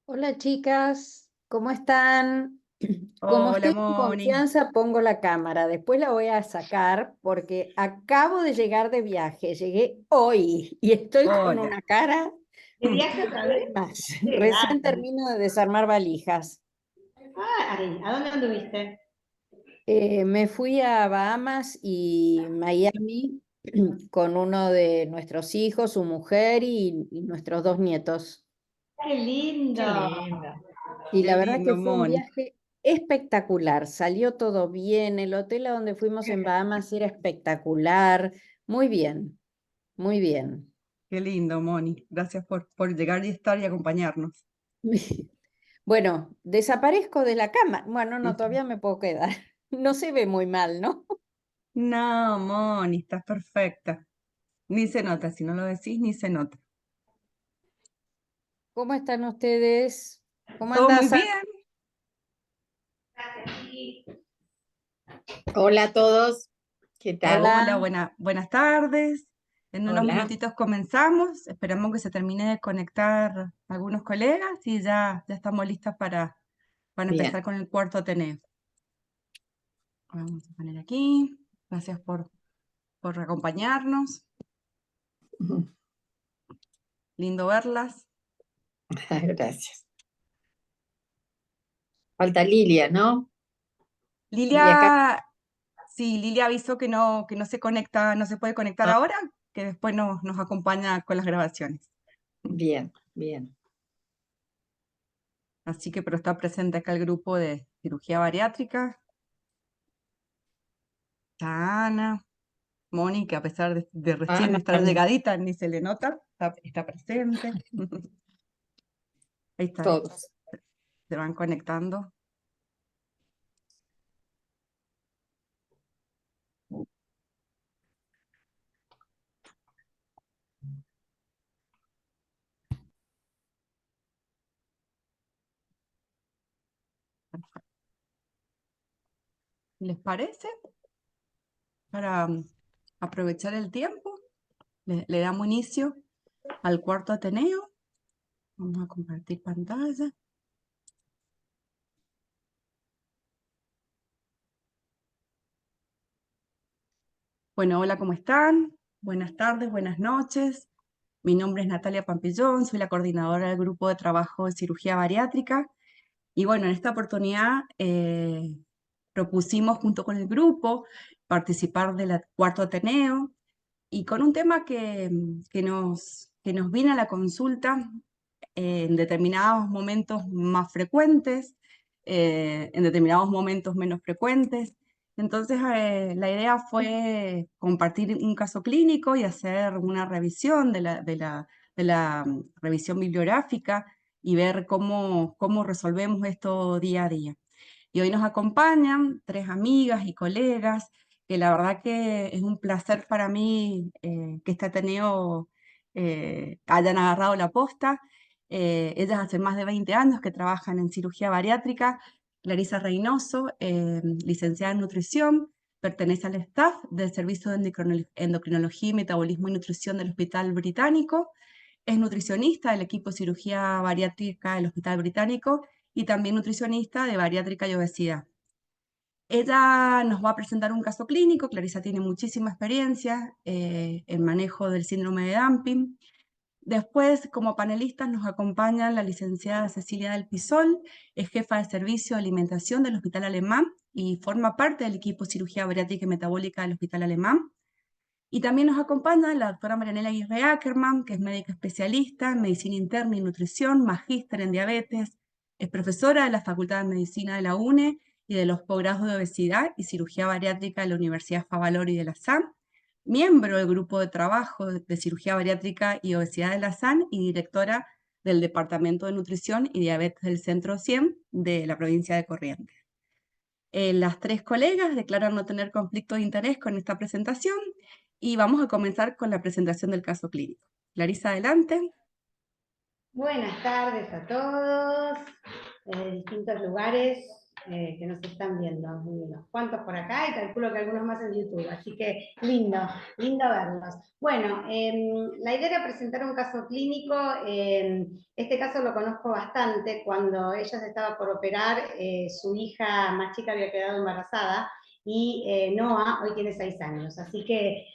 Hola chicas, ¿cómo están? Como Hola, estoy en Moni. confianza, pongo la cámara. Después la voy a sacar porque acabo de llegar de viaje. Llegué hoy y estoy con Hola. una cara ¿De que viaje no otra vez? doy más. Qué Recién grande. termino de desarmar valijas. Ay, ¿a dónde anduviste? Me fui a Bahamas y Miami con uno de nuestros hijos, su mujer y nuestros dos nietos. Qué Qué lindo. lindo, Y qué la verdad que lindo, fue un Moni. viaje espectacular, salió todo bien, el hotel a donde fuimos en Bahamas era espectacular, muy bien, muy bien. Qué lindo, Moni. Gracias por llegar y estar y acompañarnos. Bueno, desaparezco de la cama, bueno, no, Ujú. todavía me puedo quedar, no se ve muy mal, ¿no? No, Moni, estás perfecta. Ni se nota, si no lo decís, ni se nota. ¿Cómo están ustedes? ¿Cómo Todo muy andas? bien. Hola a todos, ¿qué tal? Hola, Hola, buenas tardes. En unos Hola, minutitos comenzamos. Esperamos que se termine de conectar algunos colegas y ya estamos listas para bien. empezar con el cuarto Ateneo. Vamos a poner aquí. Gracias por acompañarnos. Lindo verlas. Gracias. Falta Lilia, ¿no? Lilia acá. Lilia, sí, Lilia avisó que no se conecta, no se puede conectar Ah, ahora, que después nos acompaña con las grabaciones. bien, bien. Así que, pero está presente acá el grupo de cirugía bariátrica. Está Ana, Moni, que a pesar de recién Ana estar también, llegadita, ni se le nota, está presente. Ahí está, todos. se van conectando. ¿Les parece? Para aprovechar el tiempo, le damos inicio al cuarto Ateneo. Vamos a compartir pantalla. Bueno, hola, ¿cómo están? Buenas tardes, buenas noches. Mi nombre es Natalia Pampillón, soy la coordinadora del grupo de trabajo de cirugía bariátrica. Y bueno, en esta oportunidad propusimos junto con el grupo participar del cuarto Ateneo y con un tema que nos vino a la consulta en determinados momentos más frecuentes, en determinados momentos menos frecuentes. Entonces, la idea fue compartir un caso clínico y hacer una revisión de la revisión bibliográfica y ver cómo resolvemos esto día a día. Y hoy nos acompañan tres amigas y colegas, que la verdad que es un placer para mí que este Ateneo hayan agarrado la posta. Ellas hace más de 20 años que trabajan en cirugía bariátrica. Clarisa Reynoso, licenciada en nutrición, pertenece al staff del Servicio de Endocrinología, Metabolismo y Nutrición del Hospital Británico. Es nutricionista del equipo de cirugía bariátrica del Hospital Británico y también nutricionista de bariátrica y obesidad. Ella nos va a presentar un caso clínico. Clarisa tiene muchísima experiencia en manejo del síndrome de Dumping. Después, como panelistas, nos acompaña la licenciada Cecilia del Pisol, es jefa de servicio de alimentación del Hospital Alemán y forma parte del equipo de cirugía bariátrica y metabólica del Hospital Alemán. Y también nos acompaña la doctora Marianela Aguirre Ackerman, que es médica especialista en medicina interna y nutrición, magíster en diabetes, es profesora de la Facultad de Medicina de la UNE y de los posgrados de obesidad y cirugía bariátrica de la Universidad Favaloro y de la SAM, miembro del grupo de trabajo de cirugía bariátrica y obesidad de la SAM y directora del Departamento de Nutrición y Diabetes del Centro 100 de la provincia de Corrientes. Las tres colegas declaran no tener conflicto de interés con esta presentación y vamos a comenzar con la presentación del caso clínico. Clarisa, adelante. Buenas tardes a todos, desde distintos lugares. que nos están viendo, unos cuantos por acá y calculo que algunos más en YouTube, así que lindo, lindo verlos. Bueno, la idea era presentar un caso clínico, este caso lo conozco bastante, cuando ella se estaba por operar, su hija más chica había quedado embarazada, y Noah hoy tiene 6 años, así que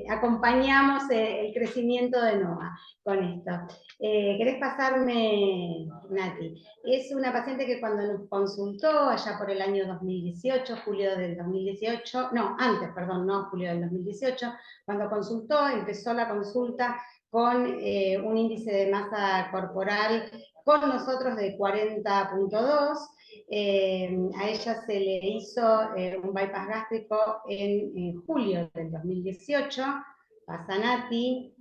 acompañamos el crecimiento de Noah con esto. ¿Querés pasarme, Nati? Es una paciente que cuando nos consultó, allá por el año 2018, julio del 2018, no, antes, perdón, no julio del 2018, cuando consultó, empezó la consulta con un índice de masa corporal con nosotros de 40.2, a ella se le hizo un bypass gástrico en julio del 2018, pasa Nati.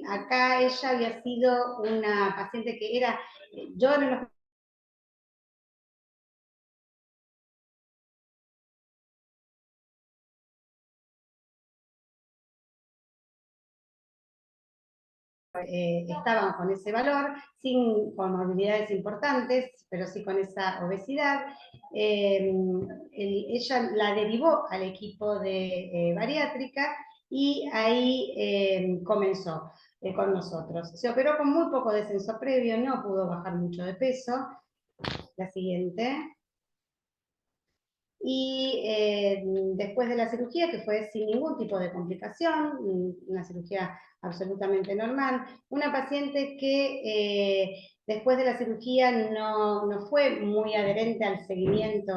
Acá ella había sido una paciente que era, yo en los estaban con ese valor, sin comorbilidades importantes, pero sí con esa obesidad. Ella la derivó al equipo de bariátrica y ahí comenzó con nosotros. Se operó con muy poco descenso previo, no pudo bajar mucho de peso. La siguiente. Y después de la cirugía, que fue sin ningún tipo de complicación, una cirugía absolutamente normal, una paciente que después de la cirugía no fue muy adherente al seguimiento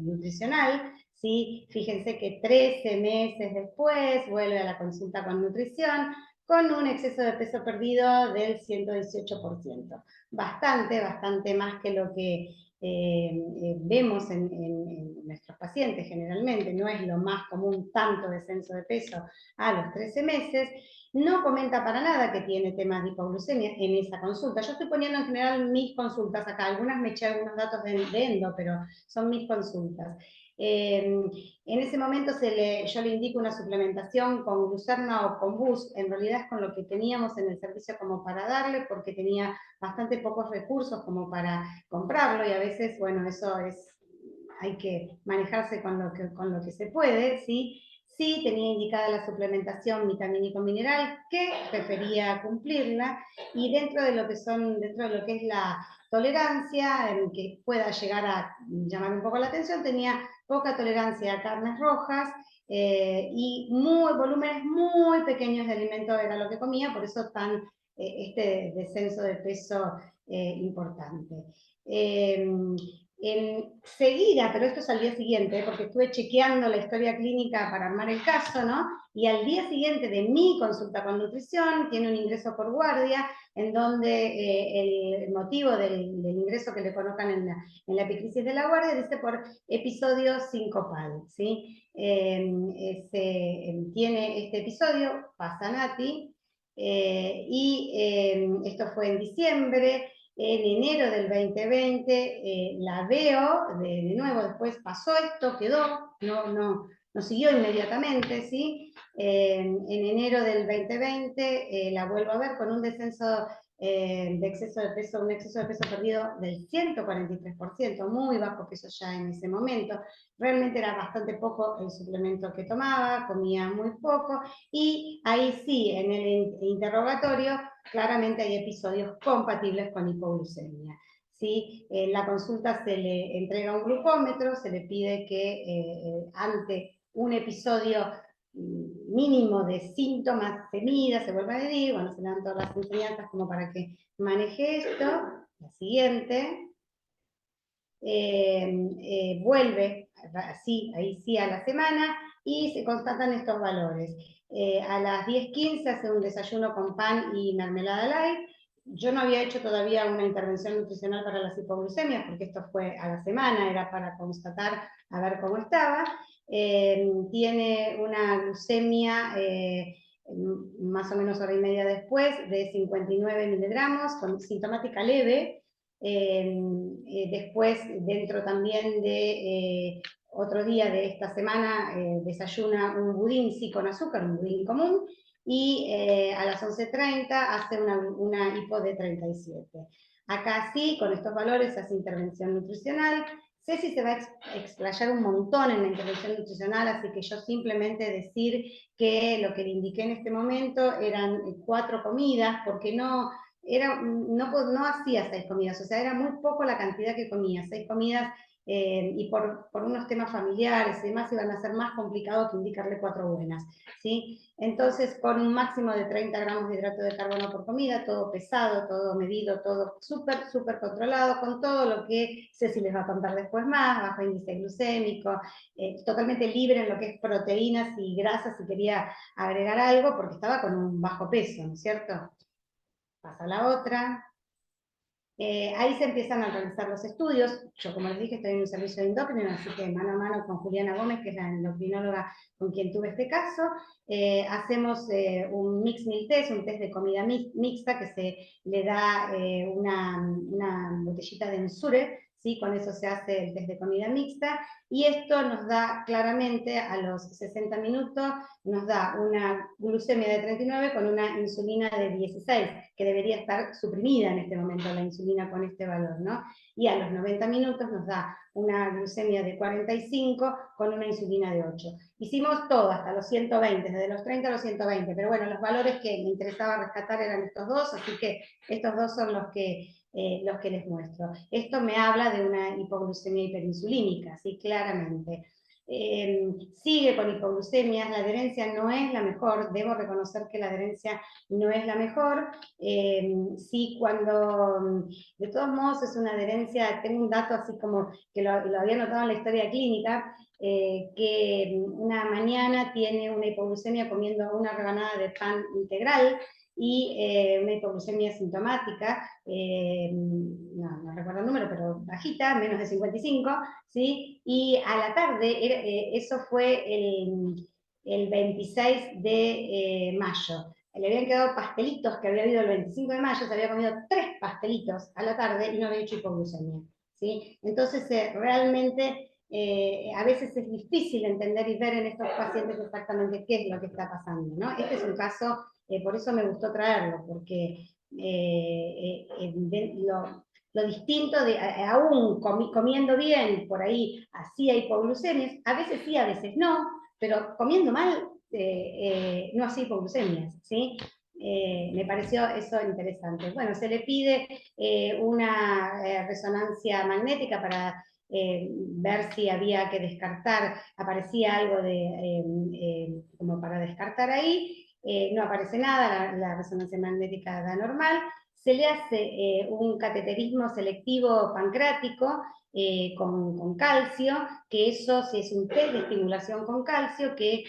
nutricional, ¿sí? Fíjense que 13 meses después vuelve a la consulta con nutrición, con un exceso de peso perdido del 118%. Bastante más que lo que vemos en nuestros pacientes generalmente, no es lo más común tanto descenso de peso a los 13 meses, no comenta para nada que tiene temas de hipoglucemia en esa consulta. Yo estoy poniendo en general mis consultas acá, algunas me eché algunos datos de endo, pero son mis consultas. En ese momento yo le indico una suplementación con glucerna o con bus, en realidad es con lo que teníamos en el servicio como para darle, porque tenía bastante pocos recursos como para comprarlo, y a veces, bueno, eso es, hay que manejarse con lo que se puede, ¿sí? Sí tenía indicada la suplementación vitamínico mineral, que prefería cumplirla, y dentro de lo que es la tolerancia, que pueda llegar a llamar un poco la atención, tenía poca tolerancia a carnes rojas, y volúmenes muy pequeños de alimento era lo que comía, por eso este descenso de peso importante. Enseguida, pero esto es al día siguiente, porque estuve chequeando la historia clínica para armar el caso, ¿no? Y al día siguiente de mi consulta con nutrición, tiene un ingreso por guardia, en donde el motivo del ingreso que le colocan en la epicrisis de la guardia dice por episodio sincopal, ¿sí? Tiene este episodio, pasa Nati, esto fue en diciembre. En enero del 2020 la veo de nuevo, después pasó esto, quedó, no siguió inmediatamente, ¿sí? En enero del 2020 la vuelvo a ver con un descenso de exceso de peso, un exceso de peso perdido del 143%, muy bajo peso ya en ese momento. Realmente era bastante poco el suplemento que tomaba, comía muy poco, y ahí sí, en el interrogatorio, claramente hay episodios compatibles con hipoglucemia. ¿Sí? En la consulta se le entrega un glucómetro, se le pide que ante un episodio mínimo de síntomas se mida, se vuelve a medir, bueno, se le dan todas las enseñanzas como para que maneje esto. La siguiente. Vuelve, ahí sí a la semana, y se constatan estos valores. A las 10:15 hace un desayuno con pan y mermelada light. Yo no había hecho todavía una intervención nutricional para las hipoglucemias, porque esto fue a la semana, era para constatar a ver cómo estaba. Tiene una glucemia más o menos hora y media después de 59 miligramos, con sintomática leve. Después, dentro también de otro día de esta semana, desayuna un budín sí con azúcar, un budín común, y a las 11:30 hace una hipo de 37. Acá sí, con estos valores hace intervención nutricional. Ceci se va a explayar un montón en la intervención nutricional, así que yo simplemente decir que lo que le indiqué en este momento eran 4 comidas, porque no hacía 6 comidas, o sea, era muy poco la cantidad que comía, 6 comidas, y por unos temas familiares y demás iban a ser más complicado que indicarle 4 buenas, ¿sí? Entonces, con un máximo de 30 gramos de hidrato de carbono por comida, todo pesado, todo medido, todo súper, súper controlado, con todo lo que Ceci les va a contar después más, bajo índice glucémico, totalmente libre en lo que es proteínas y grasas, si quería agregar algo, porque estaba con un bajo peso, ¿no es cierto? Pasa la otra. Ahí se empiezan a realizar los estudios. Yo, como les dije, estoy en un servicio de endocrino, así que mano a mano con Juliana Gómez, que es la endocrinóloga con quien tuve este caso, hacemos un mix meal test, un test de comida mixta, que se le da una botellita de Ensure, ¿sí? Con eso se hace el test de comida mixta, y esto nos da claramente a los 60 minutos, nos da una glucemia de 39 con una insulina de 16, que debería estar suprimida en este momento la insulina con este valor, ¿no? Y a los 90 minutos nos da una glucemia de 45 con una insulina de 8. Hicimos todo hasta los 120, desde los 30 a los 120, pero bueno, los valores que me interesaba rescatar eran estos dos, así que estos dos son los que les muestro. Esto me habla de una hipoglucemia hiperinsulínica, sí, claramente. Sigue con hipoglucemias, la adherencia no es la mejor, debo reconocer que la adherencia no es la mejor. Sí, cuando, de todos modos es una adherencia, tengo un dato así como que lo había notado en la historia clínica, que una mañana tiene una hipoglucemia comiendo una rebanada de pan integral, y una hipoglucemia sintomática, no recuerdo el número, pero bajita, menos de 55, ¿sí? Y a la tarde, eso fue el 26 de mayo. Le habían quedado pastelitos que había habido el 25 de mayo, se había comido 3 pastelitos a la tarde y no había hecho hipoglucemia, ¿sí? Entonces, realmente, a veces es difícil entender y ver en estos pacientes exactamente qué es lo que está pasando, ¿no? Este es un caso, por eso me gustó traerlo, porque lo distinto de, aún comiendo bien, por ahí hacía hipoglucemias, a veces sí, a veces no, pero comiendo mal no hacía hipoglucemias, ¿sí? Me pareció eso interesante. Bueno, se le pide una resonancia magnética para ver si había que descartar, aparecía algo como para descartar ahí, no aparece nada, la resonancia magnética da normal. Se le hace un cateterismo selectivo pancreático con calcio, que eso sí es un test de estimulación con calcio que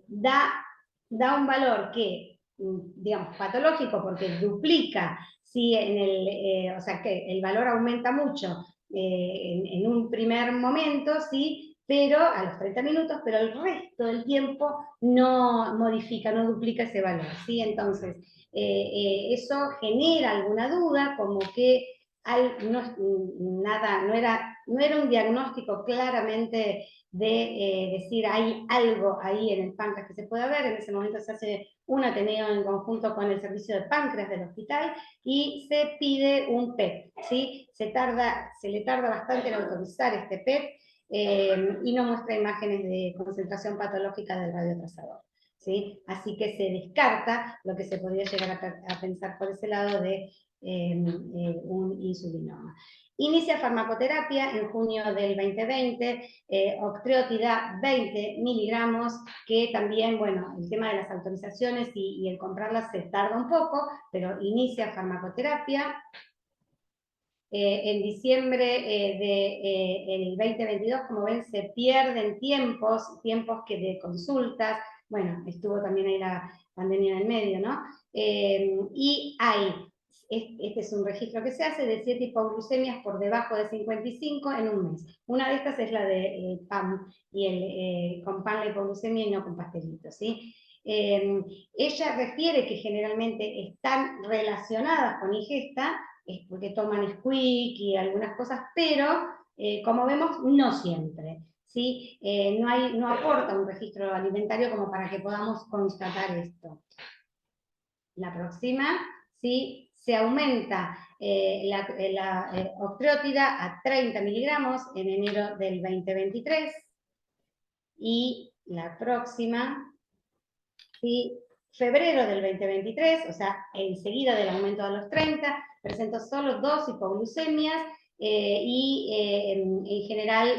da un valor que, digamos, patológico, porque duplica, ¿sí? O sea, que el valor aumenta mucho en un primer momento, ¿sí? Pero a los 30 minutos, pero el resto del tiempo no modifica, no duplica ese valor, ¿sí? Entonces, eso genera alguna duda, como que no era un diagnóstico claramente de decir hay algo ahí en el páncreas que se pueda ver. En ese momento se hace un ateneo en conjunto con el servicio de páncreas del hospital y se pide un PET, ¿sí? Se le tarda bastante en autorizar este PET, y no muestra imágenes de concentración patológica del radiotrazador, ¿sí? Así que se descarta lo que se podría llegar a pensar por ese lado de un insulinoma. Inicia farmacoterapia en junio del 2020, octreotida 20 miligramos, que también, bueno, el tema de las autorizaciones y el comprarlas se tarda un poco, pero inicia farmacoterapia. En diciembre del 2022, como ven, se pierden tiempos que de consultas, bueno, estuvo también ahí la pandemia en el medio, ¿no? Y hay, este es un registro que se hace de 7 hipoglucemias por debajo de 55 en un mes. Una de estas es la de PAM, y con PAM la hipoglucemia y no con pastelitos, ¿sí? Ella refiere que generalmente están relacionadas con ingesta, porque toman squeak y algunas cosas, pero como vemos, no siempre, ¿sí? No aporta un registro alimentario como para que podamos constatar esto. La próxima, ¿sí? se aumenta la octreotida a 30 miligramos en enero del 2023. Y la próxima, ¿sí? Febrero del 2023, o sea, enseguida del aumento a los 30, presentó solo 2 hipoglucemias en general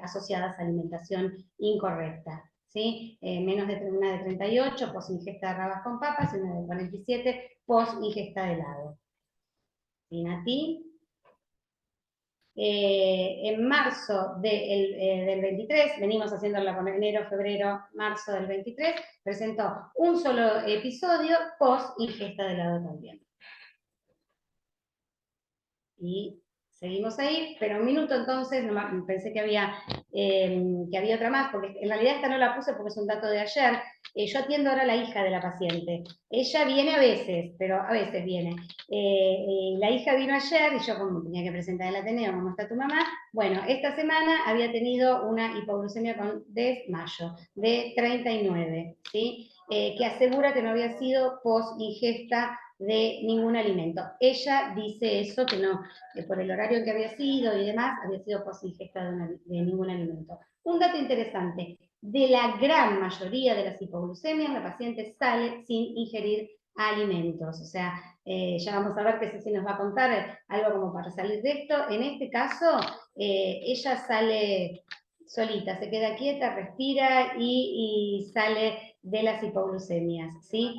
asociadas a alimentación incorrecta. ¿Sí? Menos de una de 38 post ingesta de rabas con papas y una de 47 post ingesta de helado. ¿Sí, Nati? En marzo del 23, venimos haciéndola con enero, febrero, marzo del 23, presentó un solo episodio post ingesta de helado también. Y seguimos ahí, pero un minuto entonces, no, pensé que había otra más, porque en realidad esta no la puse porque es un dato de ayer. Yo atiendo ahora a la hija de la paciente. Ella viene a veces, pero a veces viene. La hija vino ayer y yo como tenía que presentar el Ateneo, ¿cómo está tu mamá? Bueno, esta semana había tenido una hipoglucemia con desmayo de 39, ¿sí? Que asegura que no había sido post ingesta de ningún alimento. Ella dice eso, que no, que por el horario en que había sido y demás, había sido post ingesta de ningún alimento. Un dato interesante, de la gran mayoría de las hipoglucemias, la paciente sale sin ingerir alimentos. O sea, ya vamos a ver que Ceci nos va a contar algo como para salir de esto. En este caso, ella sale solita, se queda quieta, respira y sale de las hipoglucemias, ¿sí?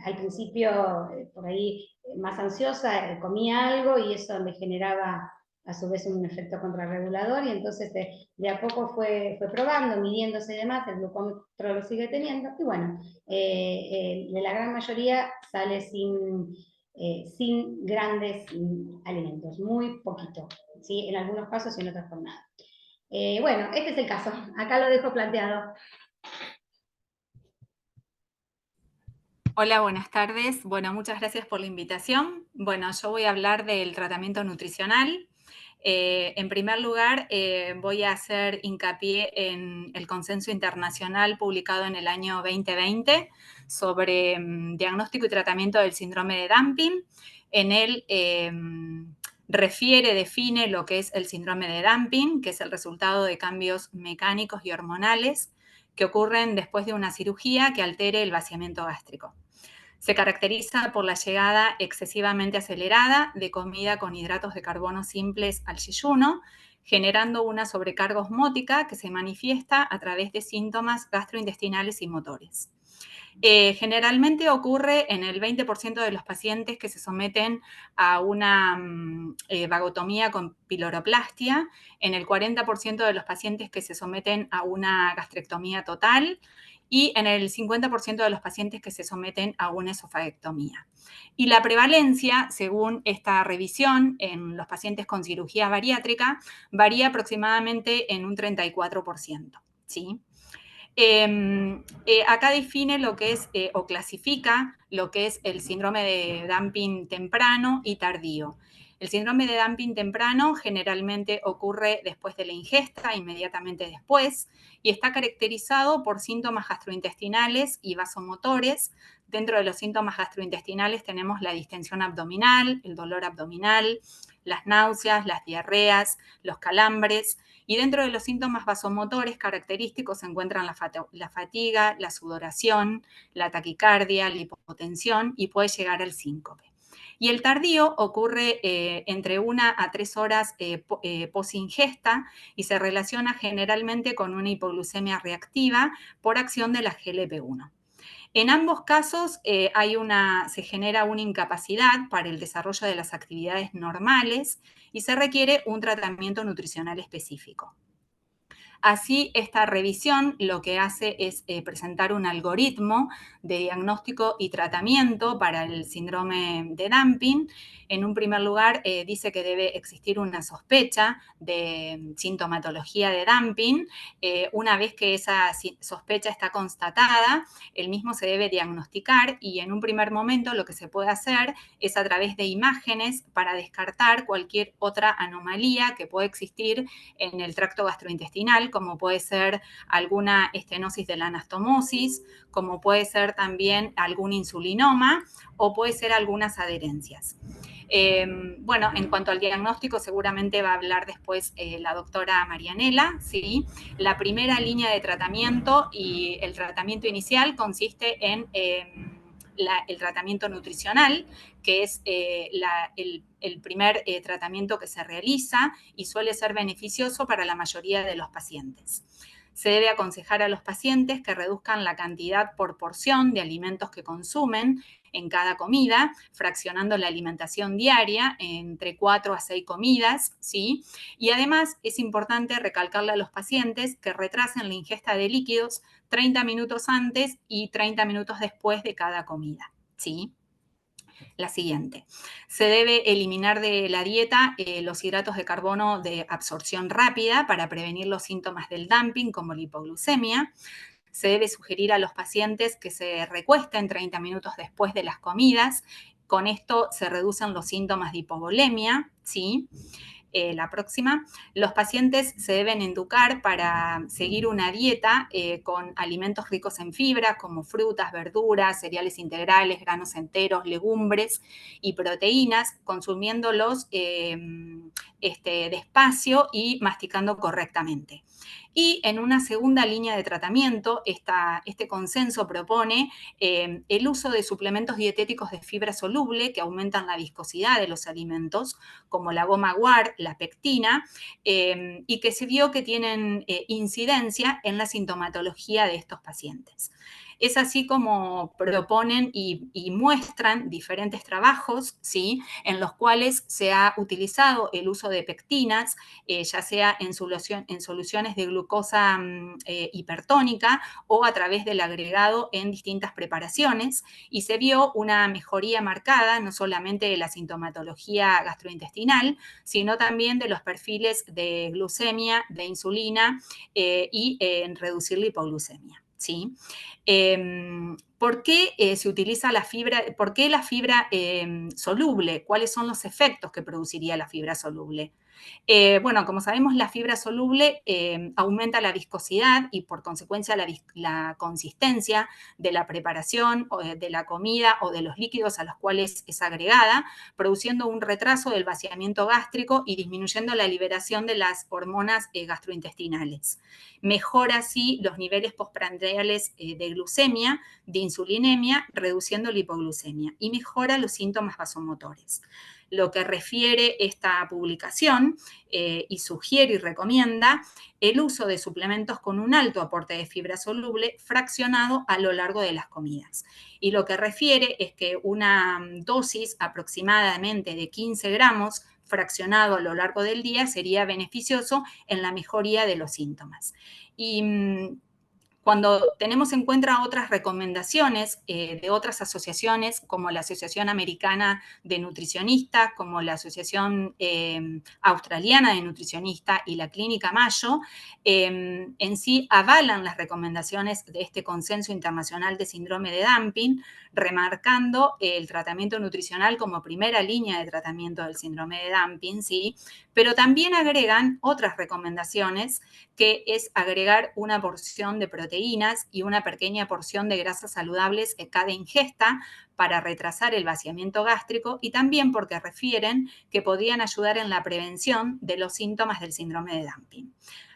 Al principio, por ahí, más ansiosa, comía algo y eso le generaba a su vez un efecto contrarregulador y entonces de a poco fue probando, midiéndose y demás, el glucómetro lo sigue teniendo y bueno, de la gran mayoría sale sin grandes alimentos, muy poquito, ¿sí? En algunos casos y en otros por nada. Bueno, este es el caso, acá lo dejo planteado. Hola, buenas tardes. Bueno, muchas gracias por la invitación. Bueno, yo voy a hablar del tratamiento nutricional. En primer lugar, voy a hacer hincapié en el consenso internacional publicado en el año 2020 sobre diagnóstico y tratamiento del síndrome de Dumping. En él define lo que es el síndrome de Dumping, que es el resultado de cambios mecánicos y hormonales que ocurren después de una cirugía que altere el vaciamiento gástrico. Se caracteriza por la llegada excesivamente acelerada de comida con hidratos de carbono simples al yeyuno, generando una sobrecarga osmótica que se manifiesta a través de síntomas gastrointestinales y motores. Generalmente ocurre en el 20% de los pacientes que se someten a una vagotomía con piloroplastia, en el 40% de los pacientes que se someten a una gastrectomía total y en el 50% de los pacientes que se someten a una esofagectomía. Y la prevalencia, según esta revisión en los pacientes con cirugía bariátrica, varía aproximadamente en un 34%, ¿sí? Acá define lo que es, o clasifica lo que es el síndrome de Dumping temprano y tardío. El síndrome de Dumping temprano generalmente ocurre después de la ingesta, inmediatamente después, y está caracterizado por síntomas gastrointestinales y vasomotores. Dentro de los síntomas gastrointestinales tenemos la distensión abdominal, el dolor abdominal, las náuseas, las diarreas, los calambres. Y dentro de los síntomas vasomotores característicos se encuentran la fatiga, la sudoración, la taquicardia, la hipotensión y puede llegar al síncope. Y el tardío ocurre entre 1 a 3 horas post-ingesta y se relaciona generalmente con una hipoglucemia reactiva por acción de la GLP-1. En ambos casos se genera una incapacidad para el desarrollo de las actividades normales y se requiere un tratamiento nutricional específico. Así, esta revisión lo que hace es presentar un algoritmo de diagnóstico y tratamiento para el síndrome de Dumping. En un primer lugar, dice que debe existir una sospecha de sintomatología de Dumping. Una vez que esa sospecha está constatada, el mismo se debe diagnosticar y en un primer momento lo que se puede hacer es a través de imágenes para descartar cualquier otra anomalía que pueda existir en el tracto gastrointestinal, como puede ser alguna estenosis de la anastomosis, como puede ser también algún insulinoma o puede ser algunas adherencias. Bueno, en cuanto al diagnóstico, seguramente va a hablar después la doctora Marianela, ¿sí? La primera línea de tratamiento y el tratamiento inicial consiste en el tratamiento nutricional, que es el primer tratamiento que se realiza y suele ser beneficioso para la mayoría de los pacientes. Se debe aconsejar a los pacientes que reduzcan la cantidad por porción de alimentos que consumen en cada comida, fraccionando la alimentación diaria entre 4 a 6 comidas, ¿sí? Y además es importante recalcarle a los pacientes que retrasen la ingesta de líquidos 30 minutos antes y 30 minutos después de cada comida, ¿sí? La siguiente. Se debe eliminar de la dieta los hidratos de carbono de absorción rápida para prevenir los síntomas del dumping como la hipoglucemia. Se debe sugerir a los pacientes que se recuesten 30 minutos después de las comidas. Con esto se reducen los síntomas de hipovolemia, ¿sí? La próxima, los pacientes se deben educar para seguir una dieta con alimentos ricos en fibra, como frutas, verduras, cereales integrales, granos enteros, legumbres y proteínas, consumiéndolos despacio y masticando correctamente. Y en una segunda línea de tratamiento, este consenso propone el uso de suplementos dietéticos de fibra soluble que aumentan la viscosidad de los alimentos, como la goma guar, la pectina, y que se vio que tienen incidencia en la sintomatología de estos pacientes. Es así como proponen y muestran diferentes trabajos, ¿sí? En los cuales se ha utilizado el uso de pectinas, ya sea en soluciones de glucosa hipertónica o a través del agregado en distintas preparaciones, y se vio una mejoría marcada no solamente de la sintomatología gastrointestinal, sino también de los perfiles de glucemia, de insulina y en reducir la hipoglucemia, ¿sí? ¿Por qué se utiliza la fibra? ¿Por qué la fibra soluble? ¿Cuáles son los efectos que produciría la fibra soluble? Bueno, como sabemos, la fibra soluble aumenta la viscosidad y por consecuencia la consistencia de la preparación o de la comida o de los líquidos a los cuales es agregada, produciendo un retraso del vaciamiento gástrico y disminuyendo la liberación de las hormonas gastrointestinales. Mejora así los niveles postprandiales de glucemia, de insulinemia, reduciendo la hipoglucemia, y mejora los síntomas vasomotores. Lo que refiere esta publicación y sugiere y recomienda el uso de suplementos con un alto aporte de fibra soluble fraccionado a lo largo de las comidas. Y lo que refiere es que una dosis aproximadamente de 15 gramos fraccionado a lo largo del día sería beneficioso en la mejoría de los síntomas. Y cuando tenemos en cuenta otras recomendaciones de otras asociaciones, como la Asociación Americana de Nutricionistas, como la Asociación Australiana de Nutricionistas y la Clínica Mayo, en sí avalan las recomendaciones de este Consenso Internacional de Síndrome de Dumping, remarcando el tratamiento nutricional como primera línea de tratamiento del síndrome de Dumping, ¿sí? Pero también agregan otras recomendaciones, que es agregar una porción de proteínas y una pequeña porción de grasas saludables en cada ingesta para retrasar el vaciamiento gástrico, y también porque refieren que podrían ayudar en la prevención de los síntomas del síndrome de Dumping.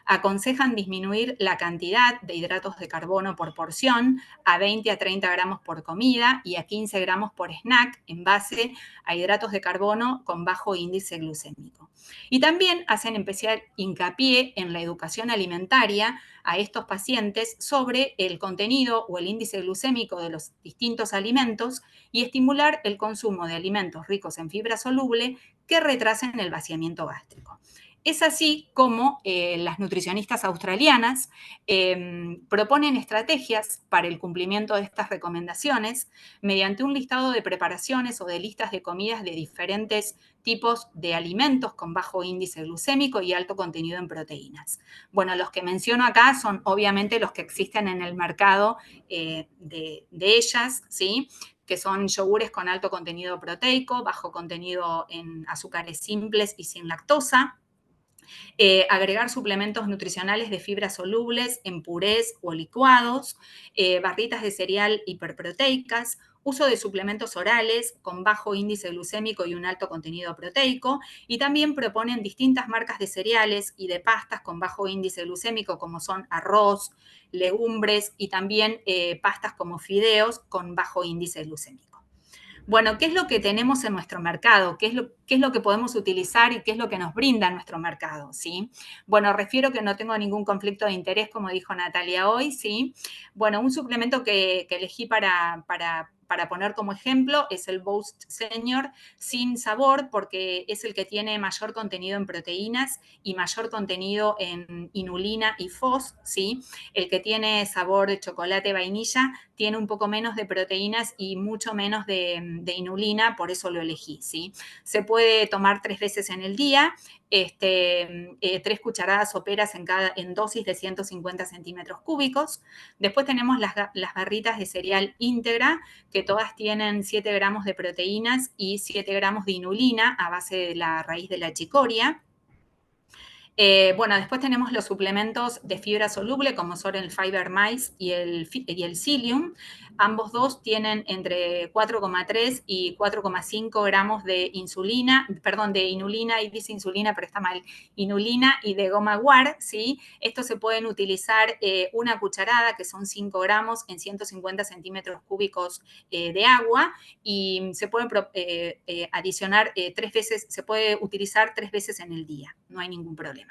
Aconsejan disminuir la cantidad de hidratos de carbono por porción a 20 a 30 gramos por comida y a 15 gramos por snack en base a hidratos de carbono con bajo índice glucémico. Y también hacen especial hincapié en la educación alimentaria a estos pacientes sobre el contenido o el índice glucémico de los distintos alimentos y estimular el consumo de alimentos ricos en fibra soluble que retrasen el vaciamiento gástrico. Es así como las nutricionistas australianas proponen estrategias para el cumplimiento de estas recomendaciones mediante un listado de preparaciones o de listas de comidas de diferentes tipos de alimentos con bajo índice glucémico y alto contenido en proteínas. Bueno, los que menciono acá son obviamente los que existen en el mercado de ellas, ¿sí? Que son yogures con alto contenido proteico, bajo contenido en azúcares simples y sin lactosa, Agregar suplementos nutricionales de fibras solubles en purés o licuados, barritas de cereal hiperproteicas, uso de suplementos orales con bajo índice glucémico y un alto contenido proteico, y también proponen distintas marcas de cereales y de pastas con bajo índice glucémico, como son arroz, legumbres y también pastas como fideos con bajo índice glucémico. Bueno, ¿qué es lo que tenemos en nuestro mercado? ¿Qué es lo que podemos utilizar y qué es lo que nos brinda nuestro mercado? ¿Sí? Bueno, refiero que no tengo ningún conflicto de interés, como dijo Natalia hoy, ¿sí? Bueno, un suplemento que elegí para poner como ejemplo es el Boost Senior sin sabor, porque es el que tiene mayor contenido en proteínas y mayor contenido en inulina y FOS, ¿sí? El que tiene sabor de chocolate vainilla tiene un poco menos de proteínas y mucho menos de inulina, por eso lo elegí, ¿sí? Se puede tomar 3 veces en el día, 3 cucharadas soperas en dosis de 150 centímetros cúbicos. Después tenemos las barritas de cereal íntegra, que todas tienen 7 gramos de proteínas y 7 gramos de inulina a base de la raíz de la chicoria. Bueno, después tenemos los suplementos de fibra soluble, como son el Fiber Mice y el Psyllium. Ambos dos tienen entre 4,3 y 4,5 gramos de insulina, perdón, de inulina, y dice insulina, pero está mal, inulina y de goma guar, ¿sí? Estos se pueden utilizar una cucharada, que son 5 gramos, en 150 centímetros cúbicos de agua, y se puede adicionar 3 veces, se puede utilizar 3 veces en el día, no hay ningún problema.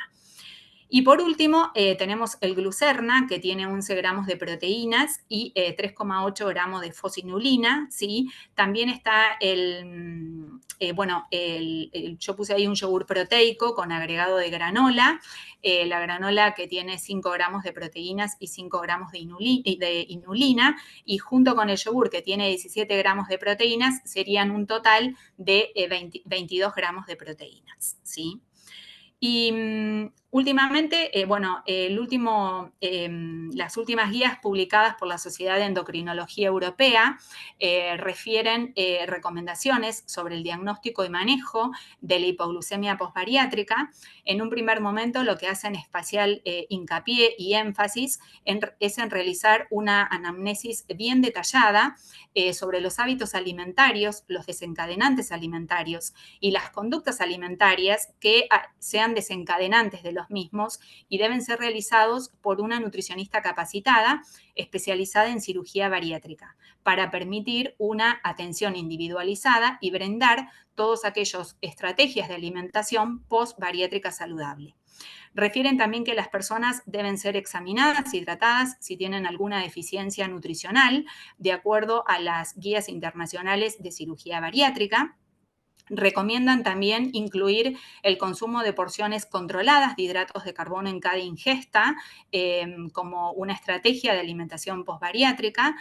Y por último, tenemos el Glucerna, que tiene 11 gramos de proteínas y 3,8 gramos de fosinulina, ¿sí? También está yo puse ahí un yogur proteico con agregado de granola, la granola que tiene 5 gramos de proteínas y 5 gramos de inulina, y junto con el yogur que tiene 17 gramos de proteínas, serían un total de 22 gramos de proteínas, ¿sí? Y últimamente, las últimas guías publicadas por la Sociedad de Endocrinología Europea refieren recomendaciones sobre el diagnóstico y manejo de la hipoglucemia posbariátrica. En un primer momento, lo que hacen especial hincapié y énfasis es en realizar una anamnesis bien detallada sobre los hábitos alimentarios, los desencadenantes alimentarios y las conductas alimentarias que sean desencadenantes de los mismos, y deben ser realizados por una nutricionista capacitada, especializada en cirugía bariátrica, para permitir una atención individualizada y brindar todas aquellas estrategias de alimentación post-bariátrica saludable. Refieren también que las personas deben ser examinadas y tratadas si tienen alguna deficiencia nutricional, de acuerdo a las guías internacionales de cirugía bariátrica. Recomiendan también incluir el consumo de porciones controladas de hidratos de carbono en cada ingesta como una estrategia de alimentación posbariátrica.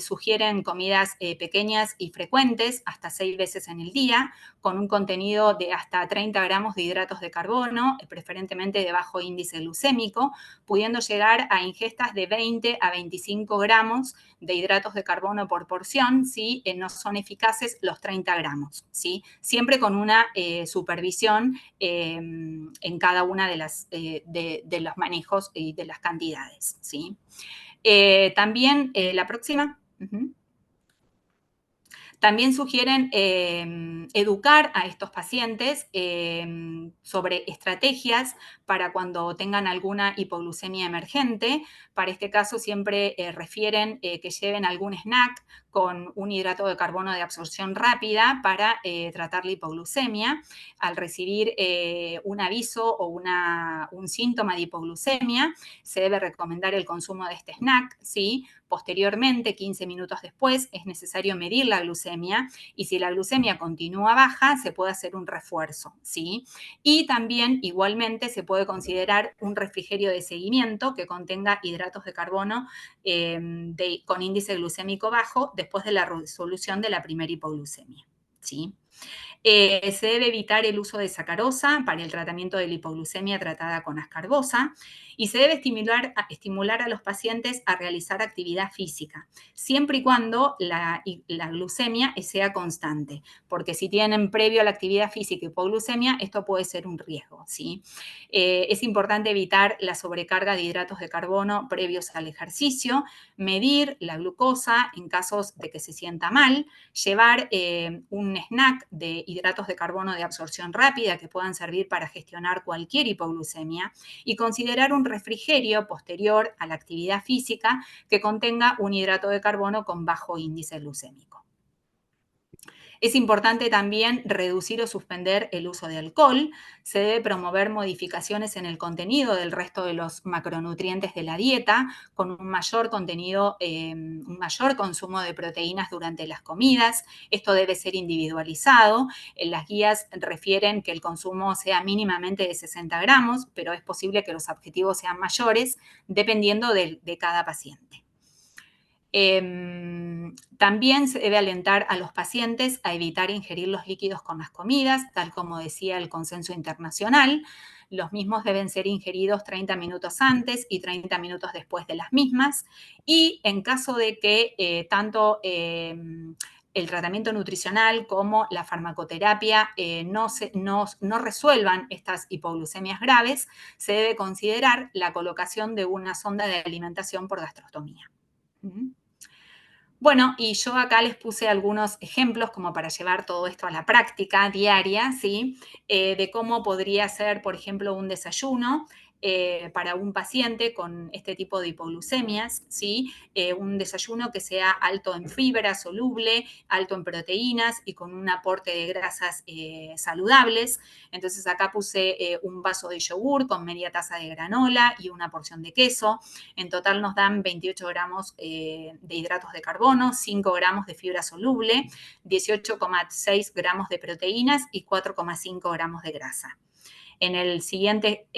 Sugieren comidas pequeñas y frecuentes, hasta 6 veces en el día, con un contenido de hasta 30 gramos de hidratos de carbono, preferentemente de bajo índice glucémico, pudiendo llegar a ingestas de 20 a 25 gramos de hidratos de carbono por porción si no son eficaces los 30 gramos, ¿sí? Siempre con una supervisión en cada una de los manejos y de las cantidades, ¿sí? También la próxima. También sugieren educar a estos pacientes sobre estrategias para cuando tengan alguna hipoglucemia emergente. Para este caso siempre refieren que lleven algún snack con un hidrato de carbono de absorción rápida para tratar la hipoglucemia. Al recibir un aviso o un síntoma de hipoglucemia, se debe recomendar el consumo de este snack, ¿sí? Posteriormente, 15 minutos después, es necesario medir la glucemia, y si la glucemia continúa baja, se puede hacer un refuerzo, ¿sí? Y también, igualmente, se puede considerar un refrigerio de seguimiento que contenga hidratos de carbono con índice glucémico bajo después de la resolución de la primera hipoglucemia, ¿sí? Se debe evitar el uso de sacarosa para el tratamiento de la hipoglucemia tratada con ascarbosa, y se debe estimular a los pacientes a realizar actividad física, siempre y cuando la glucemia sea constante, porque si tienen previo a la actividad física hipoglucemia, esto puede ser un riesgo, ¿sí? Es importante evitar la sobrecarga de hidratos de carbono previos al ejercicio, medir la glucosa en casos de que se sienta mal, llevar un snack de hidratos de carbono de absorción rápida que puedan servir para gestionar cualquier hipoglucemia y considerar un refrigerio posterior a la actividad física que contenga un hidrato de carbono con bajo índice glucémico. Es importante también reducir o suspender el uso de alcohol. Se debe promover modificaciones en el contenido del resto de los macronutrientes de la dieta, con un mayor contenido, un mayor consumo de proteínas durante las comidas. Esto debe ser individualizado. Las guías refieren que el consumo sea mínimamente de 60 gramos, pero es posible que los objetivos sean mayores dependiendo de cada paciente. También se debe alentar a los pacientes a evitar ingerir los líquidos con las comidas, tal como decía el consenso internacional. Los mismos deben ser ingeridos 30 minutos antes y 30 minutos después de las mismas. Y en caso de que tanto el tratamiento nutricional como la farmacoterapia no resuelvan estas hipoglucemias graves, se debe considerar la colocación de una sonda de alimentación por gastrostomía. Bueno, y yo acá les puse algunos ejemplos como para llevar todo esto a la práctica diaria, ¿sí? De cómo podría ser, por ejemplo, un desayuno para un paciente con este tipo de hipoglucemias, ¿sí? Un desayuno que sea alto en fibra soluble, alto en proteínas y con un aporte de grasas saludables. Entonces acá puse un vaso de yogur con media taza de granola y una porción de queso. En total nos dan 28 gramos de hidratos de carbono, 5 gramos de fibra soluble, 18,6 gramos de proteínas y 4,5 gramos de grasa. En el siguiente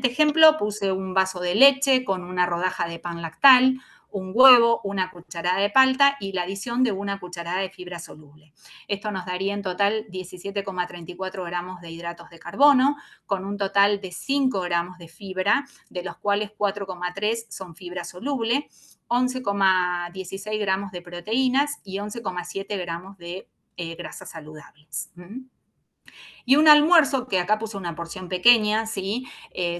ejemplo puse un vaso de leche con una rodaja de pan lactal, un huevo, una cucharada de palta y la adición de una cucharada de fibra soluble. Esto nos daría en total 17,34 gramos de hidratos de carbono, con un total de 5 gramos de fibra, de los cuales 4,3 son fibra soluble, 11,16 gramos de proteínas y 11,7 gramos de grasas saludables. Y un almuerzo, que acá puse una porción pequeña, ¿sí?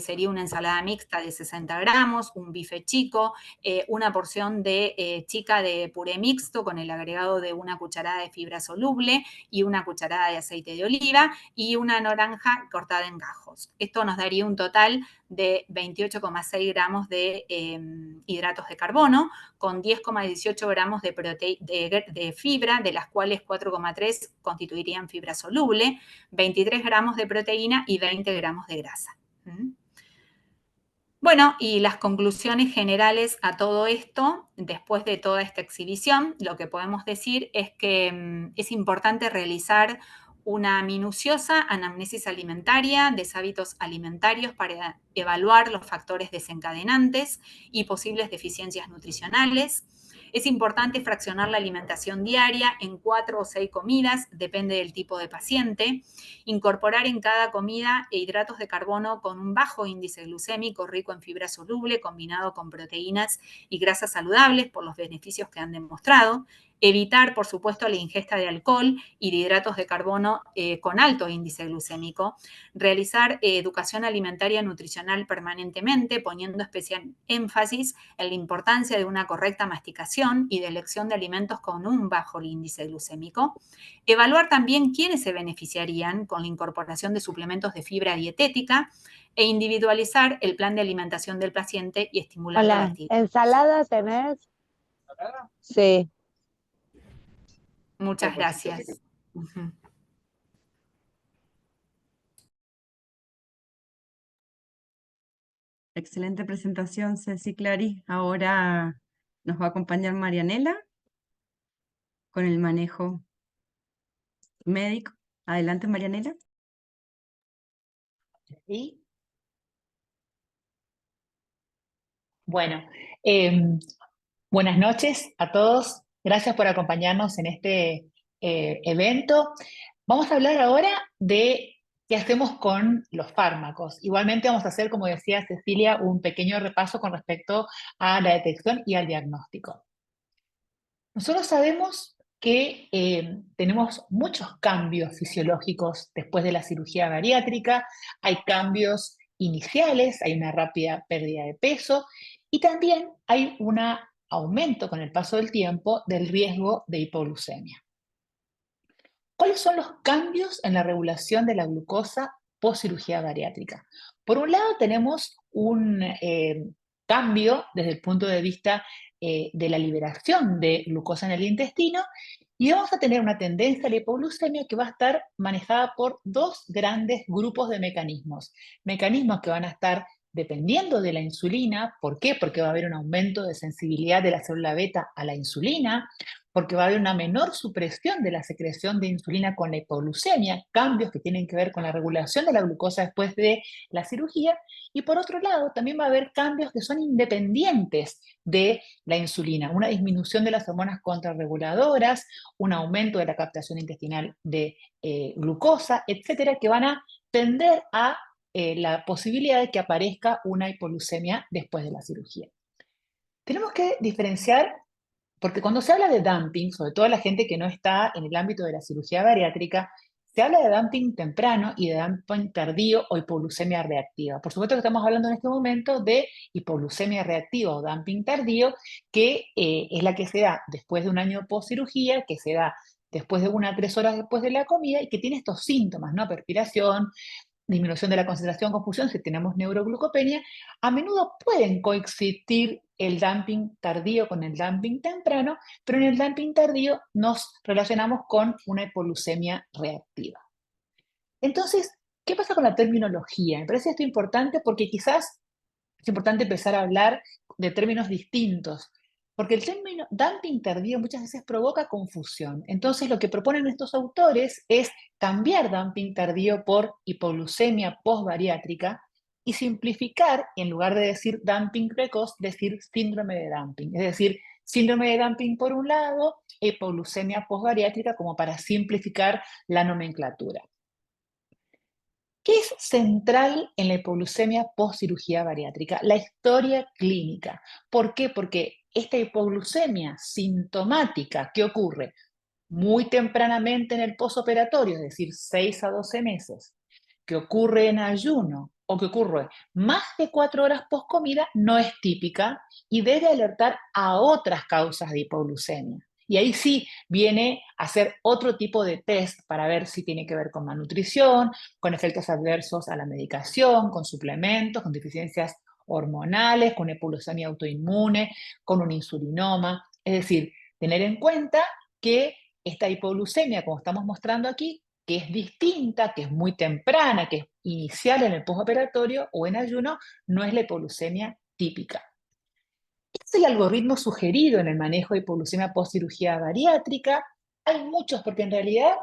Sería una ensalada mixta de 60 gramos, un bife chico, una porción chica de puré mixto con el agregado de una cucharada de fibra soluble y una cucharada de aceite de oliva y una naranja cortada en gajos. Esto nos daría un total de 28,6 gramos de hidratos de carbono, con 10,18 gramos de fibra, de las cuales 4,3 constituirían fibra soluble, 23 gramos de proteína y 20 gramos de grasa. Bueno, y las conclusiones generales a todo esto, después de toda esta exhibición, lo que podemos decir es que es importante realizar una minuciosa anamnesis alimentaria de hábitos alimentarios para evaluar los factores desencadenantes y posibles deficiencias nutricionales. Es importante fraccionar la alimentación diaria en 4 o 6 comidas, depende del tipo de paciente. Incorporar en cada comida hidratos de carbono con un bajo índice glucémico, rico en fibra soluble, combinado con proteínas y grasas saludables por los beneficios que han demostrado. Evitar, por supuesto, la ingesta de alcohol y de hidratos de carbono con alto índice glucémico. Realizar educación alimentaria nutricional permanentemente, poniendo especial énfasis en la importancia de una correcta masticación y de elección de alimentos con un bajo índice glucémico. Evaluar también quiénes se beneficiarían con la incorporación de suplementos de fibra dietética e individualizar el plan de alimentación del paciente y estimular la actividad. ¿Ensalada tenés? Sí. Muchas gracias. Excelente presentación, Ceci Clary. Ahora nos va a acompañar Marianela con el manejo médico. Adelante, Marianela. ¿Sí? Bueno, buenas noches a todos. Gracias por acompañarnos en este evento. Vamos a hablar ahora de ¿Qué hacemos con los fármacos? Igualmente vamos a hacer, como decía Cecilia, un pequeño repaso con respecto a la detección y al diagnóstico. Nosotros sabemos que tenemos muchos cambios fisiológicos después de la cirugía bariátrica, hay cambios iniciales, hay una rápida pérdida de peso y también hay un aumento con el paso del tiempo del riesgo de hipoglucemia. ¿Cuáles son los cambios en la regulación de la glucosa post cirugía bariátrica? Por un lado tenemos un cambio desde el punto de vista de la liberación de glucosa en el intestino y vamos a tener una tendencia a la hipoglucemia que va a estar manejada por dos grandes grupos de mecanismos. Mecanismos que van a estar dependiendo de la insulina. ¿Por qué? Porque va a haber un aumento de sensibilidad de la célula beta a la insulina, porque va a haber una menor supresión de la secreción de insulina con la hipoglucemia, cambios que tienen que ver con la regulación de la glucosa después de la cirugía, y por otro lado también va a haber cambios que son independientes de la insulina, una disminución de las hormonas contrarreguladoras, un aumento de la captación intestinal de glucosa, etcétera, que van a tender a la posibilidad de que aparezca una hipoglucemia después de la cirugía. Tenemos que diferenciar, porque cuando se habla de dumping, sobre todo la gente que no está en el ámbito de la cirugía bariátrica, se habla de dumping temprano y de dumping tardío o hipoglucemia reactiva. Por supuesto que estamos hablando en este momento de hipoglucemia reactiva o dumping tardío, que es la que se da después de un año post cirugía, que se da después de 1 a 3 horas después de la comida y que tiene estos síntomas, ¿no? Perspiración, disminución de la concentración, confusión, si tenemos neuroglucopenia. A menudo pueden coexistir el dumping tardío con el dumping temprano, pero en el dumping tardío nos relacionamos con una hipoglucemia reactiva. Entonces, ¿qué pasa con la terminología? Me parece esto importante porque quizás es importante empezar a hablar de términos distintos, porque el término dumping tardío muchas veces provoca confusión. Entonces, lo que proponen estos autores es cambiar dumping tardío por hipoglucemia postbariátrica y simplificar, en lugar de decir dumping precoz, decir síndrome de dumping. Es decir, síndrome de dumping por un lado, hipoglucemia postbariátrica, como para simplificar la nomenclatura. ¿Qué es central en la hipoglucemia post-cirugía bariátrica? La historia clínica. ¿Por qué? Porque esta hipoglucemia sintomática que ocurre muy tempranamente en el postoperatorio, es decir, 6 a 12 meses, que ocurre en ayuno o que ocurre más de 4 horas post comida, no es típica y debe alertar a otras causas de hipoglucemia. Y ahí sí viene a hacer otro tipo de test para ver si tiene que ver con malnutrición, con efectos adversos a la medicación, con suplementos, con deficiencias hormonales, con hipoglucemia autoinmune, con un insulinoma. Es decir, tener en cuenta que esta hipoglucemia, como estamos mostrando aquí, que es distinta, que es muy temprana, que es inicial en el postoperatorio o en ayuno, no es la hipoglucemia típica. ¿Es el algoritmo sugerido en el manejo de hipoglucemia post-cirugía bariátrica? Hay muchos, porque en realidad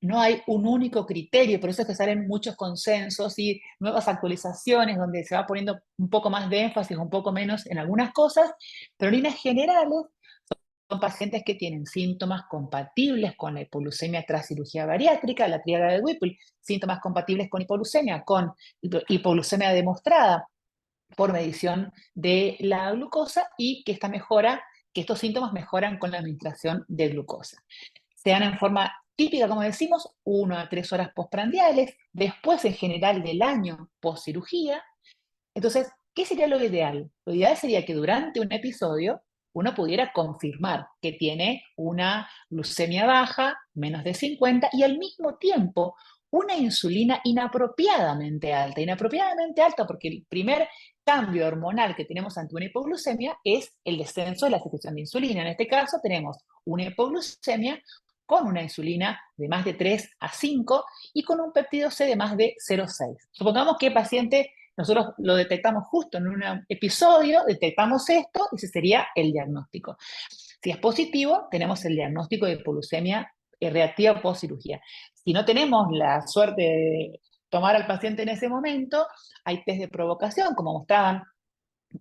no hay un único criterio, por eso es que salen muchos consensos y nuevas actualizaciones donde se va poniendo un poco más de énfasis, un poco menos en algunas cosas, pero en líneas generales son pacientes que tienen síntomas compatibles con la hipoglucemia tras cirugía bariátrica, la tríada de Whipple, síntomas compatibles con hipoglucemia demostrada por medición de la glucosa y que estos síntomas mejoran con la administración de glucosa. Se dan en forma típica, como decimos, 1 a 3 horas postprandiales, después en general del año post cirugía. Entonces, ¿qué sería lo ideal? Lo ideal sería que durante un episodio uno pudiera confirmar que tiene una glucemia baja, menos de 50, y al mismo tiempo una insulina inapropiadamente alta, porque el primer cambio hormonal que tenemos ante una hipoglucemia es el descenso de la secreción de insulina. En este caso tenemos una hipoglucemia con una insulina de más de 3 a 5 y con un péptido C de más de 0,6. Supongamos que el paciente nosotros lo detectamos justo en un episodio, detectamos esto y ese sería el diagnóstico. Si es positivo, tenemos el diagnóstico de hipoglucemia reactiva post cirugía. Si no tenemos la suerte de tomar al paciente en ese momento, hay test de provocación, como mostraban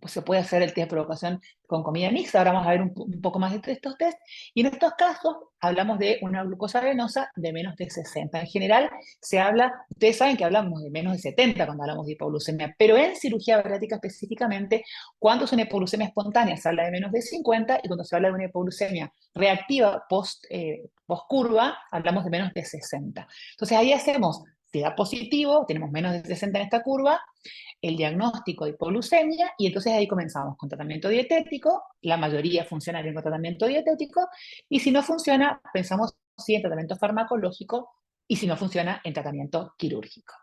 pues se puede hacer el test de provocación con comida mixta. Ahora vamos a ver un poco más de estos test. Y en estos casos hablamos de una glucosa venosa de menos de 60. En general se habla, ustedes saben que hablamos de menos de 70 cuando hablamos de hipoglucemia, pero en cirugía bariátrica específicamente, cuando es una hipoglucemia espontánea se habla de menos de 50, y cuando se habla de una hipoglucemia reactiva post curva, hablamos de menos de 60. Entonces ahí hacemos, si da positivo, tenemos menos de 60 en esta curva, el diagnóstico de hipoglucemia, y entonces ahí comenzamos con tratamiento dietético. La mayoría funciona bien con tratamiento dietético, y si no funciona, pensamos sí en tratamiento farmacológico, y si no funciona, en tratamiento quirúrgico.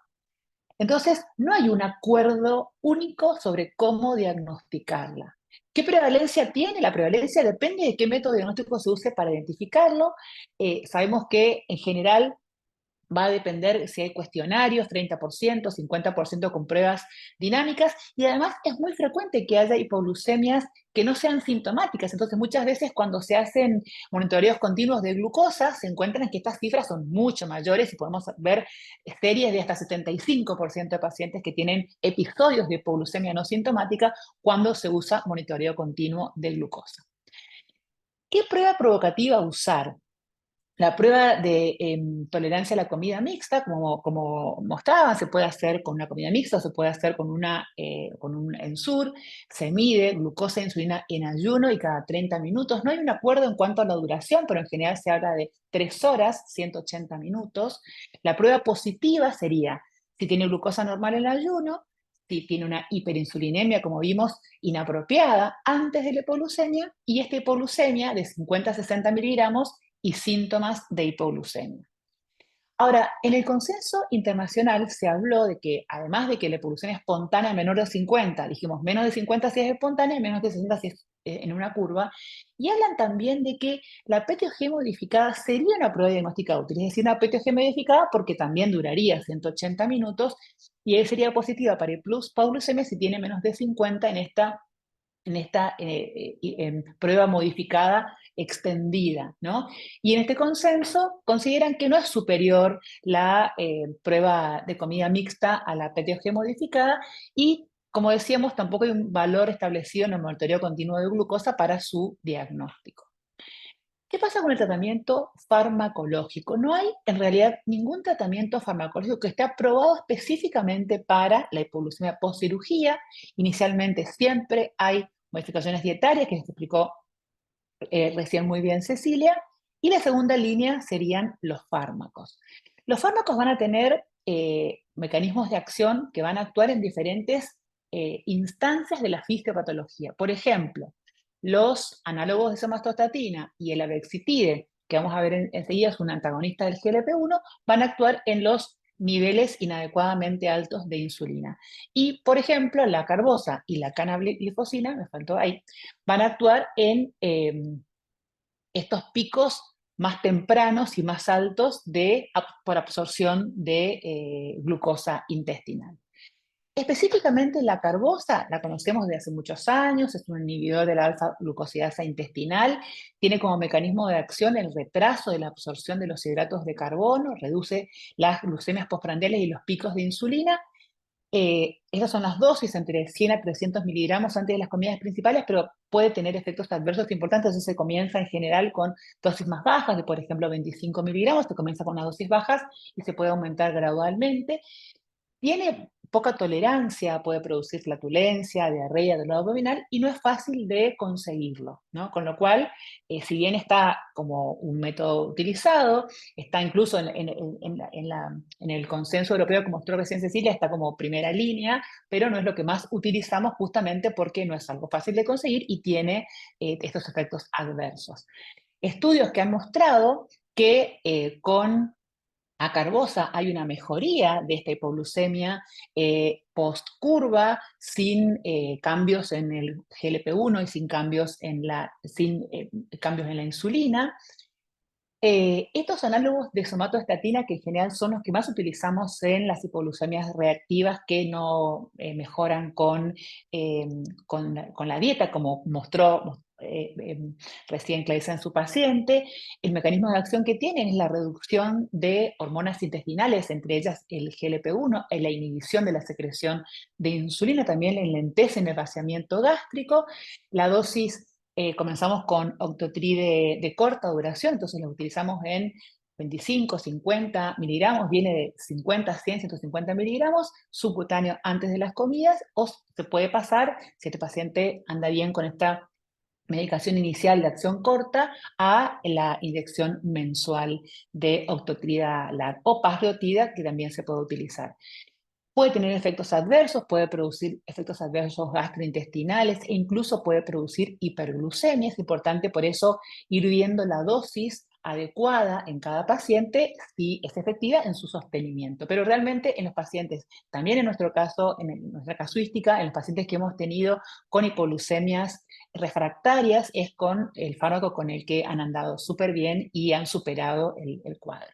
Entonces, no hay un acuerdo único sobre cómo diagnosticarla. ¿Qué prevalencia tiene? La prevalencia depende de qué método diagnóstico se use para identificarlo. Sabemos que en general va a depender si hay cuestionarios, 30%, 50% con pruebas dinámicas, y además es muy frecuente que haya hipoglucemias que no sean sintomáticas. Entonces muchas veces cuando se hacen monitoreos continuos de glucosa, se encuentran que estas cifras son mucho mayores, y podemos ver series de hasta 75% de pacientes que tienen episodios de hipoglucemia no sintomática cuando se usa monitoreo continuo de glucosa. ¿Qué prueba provocativa usar? La prueba de tolerancia a la comida mixta, como mostraba, se puede hacer con una comida mixta, o se puede hacer con un ENSUR. Se mide glucosa e insulina en ayuno y cada 30 minutos. No hay un acuerdo en cuanto a la duración, pero en general se habla de 3 horas, 180 minutos. La prueba positiva sería si tiene glucosa normal en el ayuno, si tiene una hiperinsulinemia, como vimos, inapropiada antes de la hipoglucemia, y esta hipoglucemia de 50 a 60 miligramos y síntomas de hipoglucemia. Ahora, en el consenso internacional se habló de que, además de que la hipoglucemia espontánea menor de 50, dijimos menos de 50 si es espontánea, menos de 60 si es en una curva, y hablan también de que la PTOG modificada sería una prueba diagnóstica útil, es decir, una PTOG modificada porque también duraría 180 minutos, y ahí sería positiva para hipoglucemia si tiene menos de 50 en esta prueba modificada extendida, ¿no? Y en este consenso consideran que no es superior la prueba de comida mixta a la PTOG modificada, y como decíamos, tampoco hay un valor establecido en el monitoreo continuo de glucosa para su diagnóstico. ¿Qué pasa con el tratamiento farmacológico? No hay en realidad ningún tratamiento farmacológico que esté aprobado específicamente para la hipoglucemia postcirugía. Inicialmente siempre hay modificaciones dietarias, que se explicó recién muy bien Cecilia, y la segunda línea serían los fármacos. Los fármacos van a tener mecanismos de acción que van a actuar en diferentes instancias de la fisiopatología. Por ejemplo, los análogos de somatostatina y el avexitide, que vamos a ver enseguida, es un antagonista del GLP-1, van a actuar en los niveles inadecuadamente altos de insulina. Y, por ejemplo, la carbosa y la canaglifosina, me faltó ahí, van a actuar en estos picos más tempranos y más altos por absorción de glucosa intestinal. Específicamente la carbosa la conocemos desde hace muchos años, es un inhibidor de la alfa-glucosidasa intestinal, tiene como mecanismo de acción el retraso de la absorción de los hidratos de carbono, reduce las glucemias postprandiales y los picos de insulina. Esas son las dosis, entre 100 a 300 miligramos antes de las comidas principales, pero puede tener efectos adversos importantes. Entonces se comienza en general con dosis más bajas, de por ejemplo 25 miligramos, se comienza con unas dosis bajas y se puede aumentar gradualmente. Tiene poca tolerancia, puede producir flatulencia, diarrea, dolor abdominal, y no es fácil de conseguirlo, ¿no? Con lo cual, si bien está como un método utilizado, está incluso en el consenso europeo, como mostró recién Cecilia, está como primera línea, pero no es lo que más utilizamos justamente porque no es algo fácil de conseguir y tiene estos efectos adversos. Estudios que han mostrado que con acarbosa hay una mejoría de esta hipoglucemia post-curva, sin cambios en el GLP-1 y sin cambios en la insulina. Estos análogos de somatostatina, que en general son los que más utilizamos en las hipoglucemias reactivas que no mejoran con la dieta, como mostró recién Clarisa en su paciente. El mecanismo de acción que tienen es la reducción de hormonas intestinales, entre ellas el GLP-1, la inhibición de la secreción de insulina, también enlentecen el vaciamiento gástrico. La dosis, comenzamos con Octotri de corta duración, entonces lo utilizamos en 25, 50 miligramos, viene de 50, 100, 150 miligramos, subcutáneo antes de las comidas, o se puede pasar, si este paciente anda bien con esta medicación inicial de acción corta, a la inyección mensual de Octotrida LAR o Pasriotida, que también se puede utilizar. Puede tener efectos adversos, puede producir efectos adversos gastrointestinales e incluso puede producir hiperglucemia. Es importante por eso ir viendo la dosis adecuada en cada paciente si es efectiva en su sostenimiento. Pero realmente en los pacientes, también en nuestro caso, en nuestra casuística, en los pacientes que hemos tenido con hipoglucemias refractarias, es con el fármaco con el que han andado súper bien y han superado el cuadro.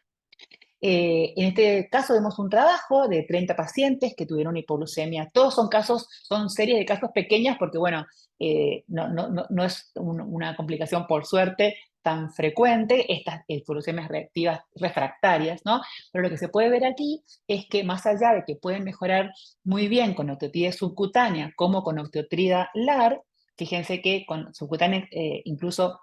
En este caso vemos un trabajo de 30 pacientes que tuvieron hipoglucemia. Todos son casos, son series de casos pequeñas porque, bueno, no es una complicación, por suerte, tan frecuente, estas hipoglucemias reactivas refractarias, ¿no? Pero lo que se puede ver aquí es que más allá de que pueden mejorar muy bien con octiotrida subcutánea como con octiotrida LAR, fíjense que con subcutánea incluso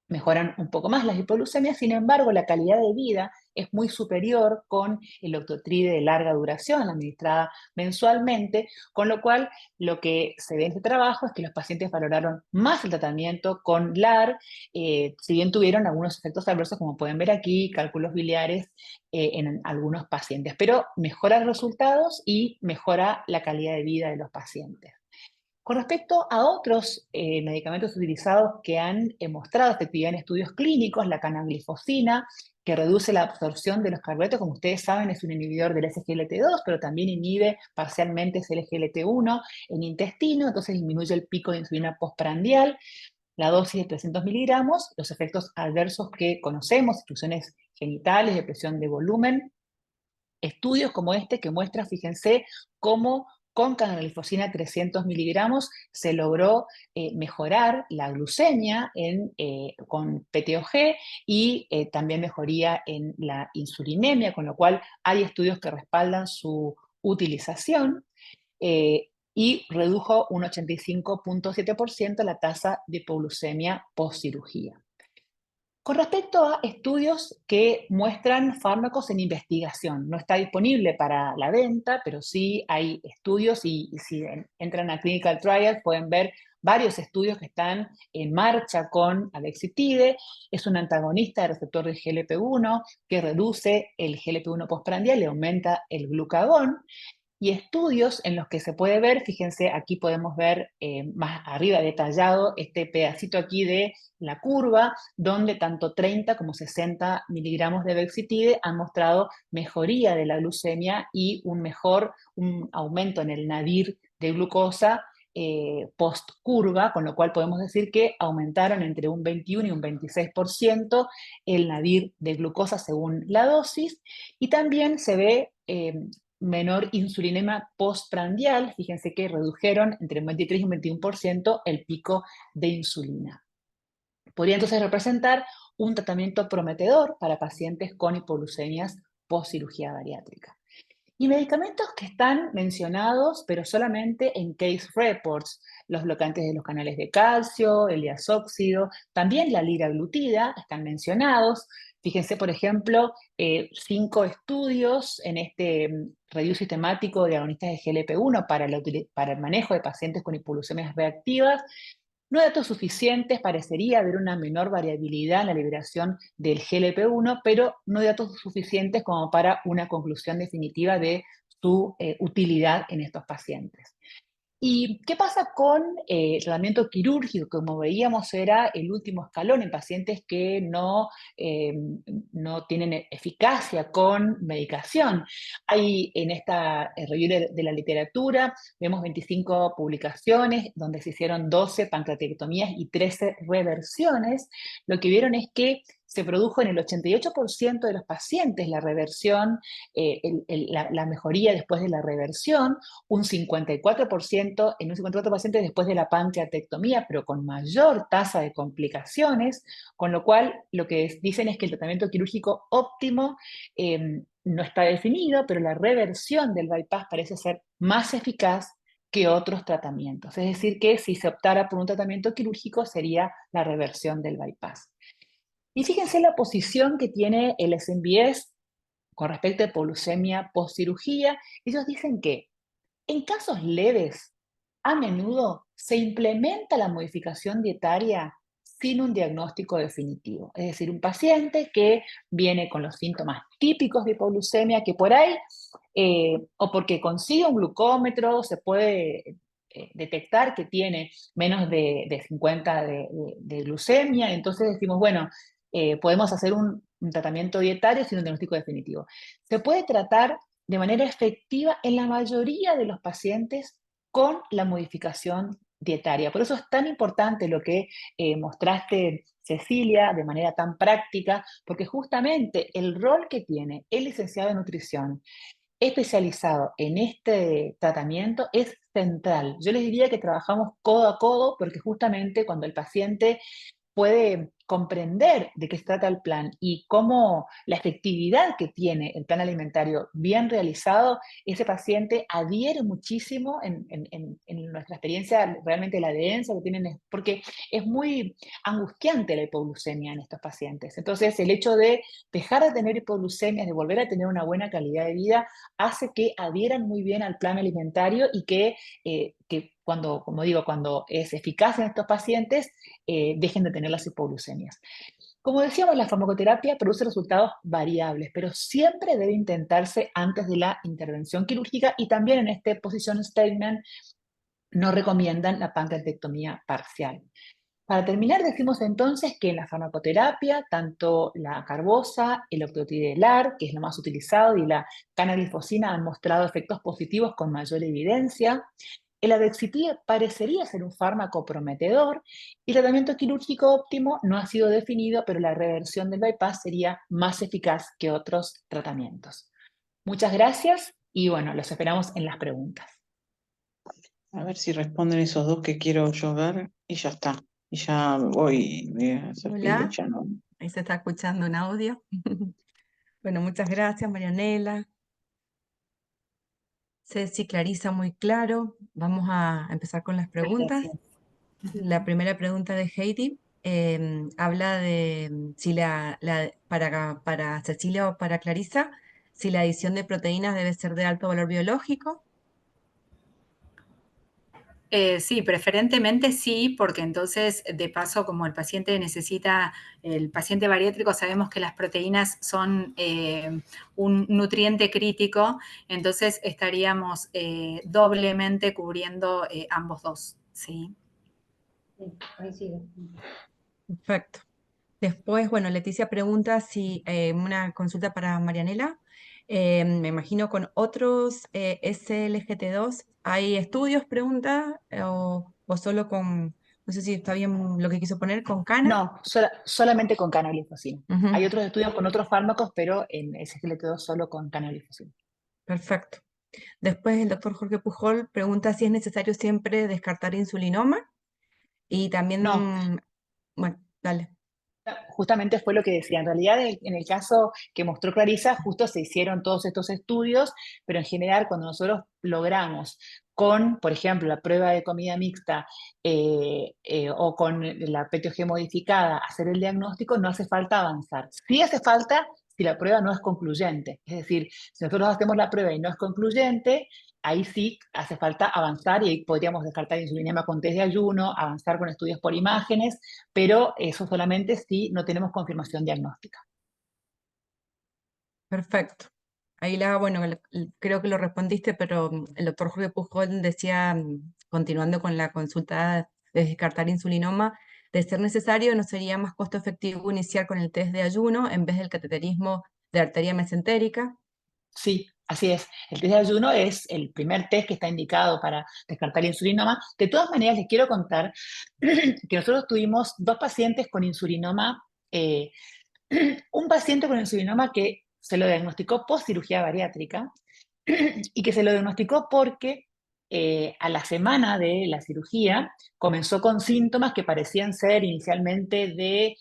mejoran un poco más las hipoglucemias, sin embargo, la calidad de vida es muy superior con el Octotride de larga duración, administrada mensualmente, con lo cual lo que se ve en este trabajo es que los pacientes valoraron más el tratamiento con LAR, si bien tuvieron algunos efectos adversos, como pueden ver aquí, cálculos biliares en algunos pacientes, pero mejora los resultados y mejora la calidad de vida de los pacientes. Con respecto a otros medicamentos utilizados que han mostrado efectividad en estudios clínicos, la canaglifosina, que reduce la absorción de los carbohidratos, como ustedes saben, es un inhibidor del SGLT2, pero también inhibe parcialmente el SGLT1 en intestino, entonces disminuye el pico de insulina postprandial, la dosis de 300 miligramos, los efectos adversos que conocemos, obstrucciones genitales, depresión de volumen, estudios como este que muestra, fíjense, cómo con canaglifosina 300 miligramos se logró mejorar la glucemia con PTOG y también mejoría en la insulinemia, con lo cual hay estudios que respaldan su utilización y redujo un 85.7% la tasa de hipoglucemia post-cirugía. Con respecto a estudios que muestran fármacos en investigación, no está disponible para la venta, pero sí hay estudios y si entran a Clinical Trials pueden ver varios estudios que están en marcha con avexitide. Es un antagonista del receptor del GLP-1 que reduce el GLP-1 postprandial, le aumenta el glucagón. Y estudios en los que se puede ver, fíjense, aquí podemos ver más arriba detallado este pedacito aquí de la curva, donde tanto 30 como 60 miligramos de avexitide han mostrado mejoría de la glucemia y un aumento en el nadir de glucosa post curva, con lo cual podemos decir que aumentaron entre un 21 y un 26% el nadir de glucosa según la dosis, y también se ve menor insulinema postprandial, fíjense que redujeron entre un 23 y un 21% el pico de insulina. Podría entonces representar un tratamiento prometedor para pacientes con hipoglucemias post-cirugía bariátrica. Y medicamentos que están mencionados, pero solamente en case reports, los bloqueantes de los canales de calcio, el diazóxido, también la liraglutida están mencionados. Fíjense, por ejemplo, 5 estudios en este review sistemático de agonistas de GLP-1 para el manejo de pacientes con hipoglucemias reactivas. No hay datos suficientes, parecería haber una menor variabilidad en la liberación del GLP-1, pero no hay datos suficientes como para una conclusión definitiva de su utilidad en estos pacientes. ¿Y qué pasa con el tratamiento quirúrgico? Como veíamos, era el último escalón en pacientes que no tienen eficacia con medicación. Hay en esta review de la literatura, vemos 25 publicaciones donde se hicieron 12 pancreatectomías y 13 reversiones. Lo que vieron es que se produjo en el 88% de los pacientes la reversión, la mejoría después de la reversión, un 54%, en un 54% pacientes después de la pancreatectomía, pero con mayor tasa de complicaciones, con lo cual lo que dicen es que el tratamiento quirúrgico óptimo no está definido, pero la reversión del bypass parece ser más eficaz que otros tratamientos. Es decir, que si se optara por un tratamiento quirúrgico sería la reversión del bypass. Y fíjense la posición que tiene el SNBS con respecto a hipoglucemia postcirugía. Ellos dicen que en casos leves, a menudo se implementa la modificación dietaria sin un diagnóstico definitivo. Es decir, un paciente que viene con los síntomas típicos de hipoglucemia, que por ahí, o porque consigue un glucómetro, se puede detectar que tiene menos de 50 de glucemia, entonces decimos, bueno, podemos hacer un tratamiento dietario sin un diagnóstico definitivo. Se puede tratar de manera efectiva en la mayoría de los pacientes con la modificación dietaria. Por eso es tan importante lo que mostraste, Cecilia, de manera tan práctica, porque justamente el rol que tiene el licenciado en nutrición especializado en este tratamiento es central. Yo les diría que trabajamos codo a codo porque justamente cuando el paciente puede comprender de qué se trata el plan y cómo la efectividad que tiene el plan alimentario bien realizado, ese paciente adhiere muchísimo en nuestra experiencia, realmente la adherencia que tienen, porque es muy angustiante la hipoglucemia en estos pacientes. Entonces, el hecho de dejar de tener hipoglucemias, de volver a tener una buena calidad de vida, hace que adhieran muy bien al plan alimentario y que cuando, como digo, cuando es eficaz en estos pacientes, dejen de tener las hipoglucemias. Como decíamos, la farmacoterapia produce resultados variables, pero siempre debe intentarse antes de la intervención quirúrgica y también en este position statement no recomiendan la pancreatectomía parcial. Para terminar, decimos entonces que en la farmacoterapia, tanto la carbosa, el octiotidelar, que es lo más utilizado, y la canaglifosina han mostrado efectos positivos con mayor evidencia. El Avexitide parecería ser un fármaco prometedor y el tratamiento quirúrgico óptimo no ha sido definido, pero la reversión del bypass sería más eficaz que otros tratamientos. Muchas gracias y bueno, los esperamos en las preguntas. A ver si responden esos dos que quiero yo ver y ya está. Y ya voy a hacer Hola. pila, ya no. Ahí se está escuchando un audio. Bueno, muchas gracias, Marianela. Ceci, Clarisa, muy claro. Vamos a empezar con las preguntas. Gracias. La primera pregunta de Heidi habla de si para Cecilia o para Clarisa, si la adición de proteínas debe ser de alto valor biológico. Sí, preferentemente sí, porque entonces, de paso, como el paciente el paciente bariátrico, sabemos que las proteínas son un nutriente crítico, entonces estaríamos doblemente cubriendo ambos dos, ¿sí? Sí, coincido. Perfecto. Después, bueno, Leticia pregunta si una consulta para Marianela. Me imagino con otros SLGT2, ¿hay estudios, pregunta? ¿O solo con, no sé si está bien lo que quiso poner, con cana? No, solamente con canaglifosina. Ujú, Hay otros estudios con otros fármacos, pero en SGLT2 solo con canaglifosina. perfecto. Después el doctor Jorge Pujol pregunta si es necesario siempre descartar insulinoma. Y No, también, bueno, dale. justamente fue lo que decía. En realidad, en el caso que mostró Clarisa, justo se hicieron todos estos estudios, pero en general cuando nosotros logramos con, por ejemplo, la prueba de comida mixta o con la PTOG modificada hacer el diagnóstico, no hace falta avanzar. Sí hace falta si la prueba no es concluyente. Es decir, si nosotros hacemos la prueba y no es concluyente, ahí sí hace falta avanzar y ahí podríamos descartar insulinema con test de ayuno, avanzar con estudios por imágenes, pero eso solamente si no tenemos confirmación diagnóstica. Perfecto. Ahí bueno, creo que lo respondiste, pero el doctor Jorge Pujol decía, continuando con la consulta de descartar insulinoma, de ser necesario, ¿no sería más costo efectivo iniciar con el test de ayuno en vez del cateterismo de arteria mesentérica? Sí, así es. El test de ayuno es el primer test que está indicado para descartar el insulinoma. De todas maneras, les quiero contar que nosotros tuvimos 2 pacientes con insulinoma un paciente con insulinoma que se lo diagnosticó post cirugía bariátrica y que se lo diagnosticó porque a la semana de la cirugía comenzó con síntomas que parecían ser inicialmente de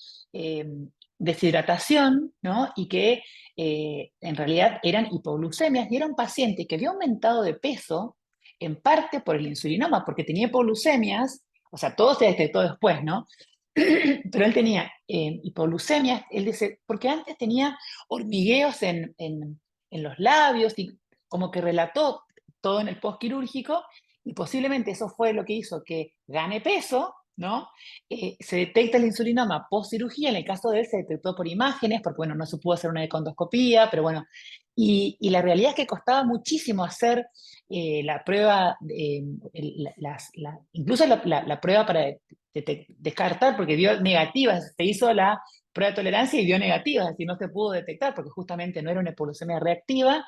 deshidratación, ¿no? Y que en realidad eran hipoglucemias, y era un paciente que había aumentado de peso en parte por el insulinoma, porque tenía hipoglucemias, o sea, todo se detectó después, ¿no? Pero él tenía hipoglucemias, él dice, porque antes tenía hormigueos en los labios, y como que relató todo en el postquirúrgico, y posiblemente eso fue lo que hizo que gane peso, ¿no? Se detecta el insulinoma post cirugía, en el caso de él se detectó por imágenes, porque bueno, no se pudo hacer una econdoscopía, pero bueno, y la realidad es que costaba muchísimo hacer la prueba, incluso la prueba para descartar, porque dio negativas, se hizo la prueba de tolerancia y dio negativas, es decir, no se pudo detectar porque justamente no era una hipoglucemia reactiva.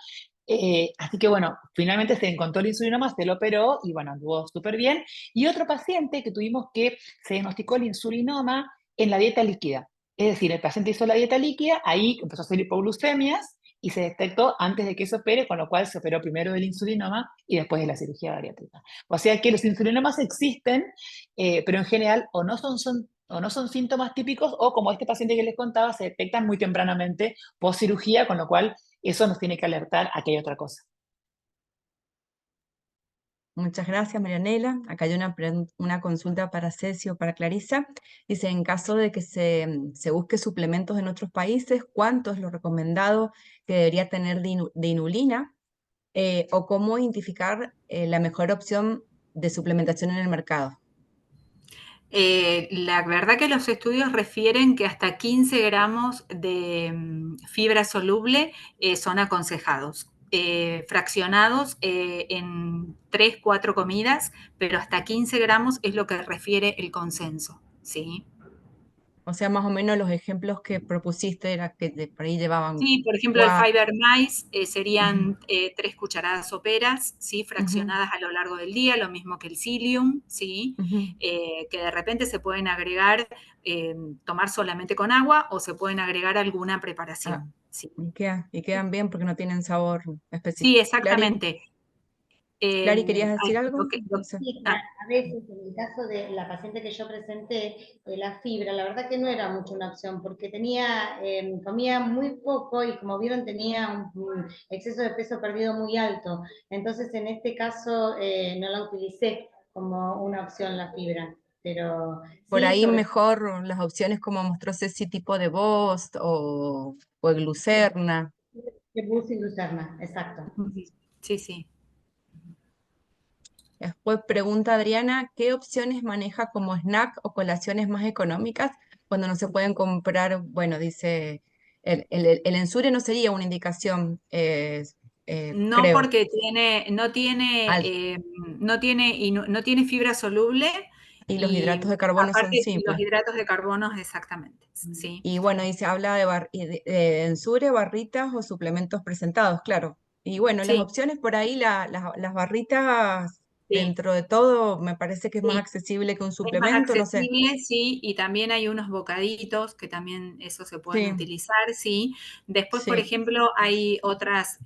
Así que bueno, finalmente se encontró el insulinoma, se lo operó y bueno, anduvo súper bien. Y otro paciente que tuvimos que se diagnosticó el insulinoma en la dieta líquida. Es decir, el paciente hizo la dieta líquida, ahí empezó a hacer hipoglucemias y se detectó antes de que se opere, con lo cual se operó primero del insulinoma y después de la cirugía bariátrica. O sea que los insulinomas existen, pero en general o no son síntomas típicos, o como este paciente que les contaba, se detectan muy tempranamente post cirugía, con lo cual eso nos tiene que alertar a que hay otra cosa. Muchas gracias, Marianela. Acá hay una consulta para Ceci o para Clarisa. Dice, en caso de que se busque suplementos en otros países, ¿cuánto es lo recomendado que debería tener de inulina? ¿O cómo identificar la mejor opción de suplementación en el mercado? La verdad que los estudios refieren que hasta 15 gramos de fibra soluble son aconsejados, fraccionados en 3, 4 comidas, pero hasta 15 gramos es lo que refiere el consenso, ¿sí? O sea, más o menos los ejemplos que propusiste era que por ahí llevaban Sí, por ejemplo, el 4. Fiber Mice serían 3 cucharadas soperas, ¿sí? Fraccionadas a lo largo del día, lo mismo que el Psyllium, ¿sí? Que de repente se pueden agregar, tomar solamente con agua o se pueden agregar alguna preparación, ¿sí? Y quedan bien porque no tienen sabor Sí, específico. exactamente. Clary, ¿querías decir algo? Lo que- Sí, ah, a veces, en el caso de la paciente que yo presenté, la fibra, la verdad que no era mucho una opción, porque comía muy poco y como vieron tenía un exceso de peso perdido muy alto. Entonces, en este caso, no la utilicé como una opción la fibra. Pero Por sí, ahí sobre mejor las opciones como mostró Ceci, tipo de Bost o de Glucerna. todo y lucerna, exacto. sí, sí. Después pregunta Adriana, ¿qué opciones maneja como snack o colaciones más económicas cuando no se pueden comprar? Bueno, dice, el Ensure no sería una indicación, No creo. porque no tiene fibra soluble Y los y hidratos de carbono son aparte los simples. hidratos de carbono exactamente, ¿sí? Y bueno, dice, habla de Ensure, barritas o suplementos presentados, claro. Y bueno, las Sí, opciones por ahí, las barritas, sí, dentro de todo, me parece que es más sí. accesible que un Es más suplemento, no sé. accesible, sí, y también hay unos bocaditos que también eso se pueden Sí, utilizar, sí. Después, por sí. ejemplo, hay otras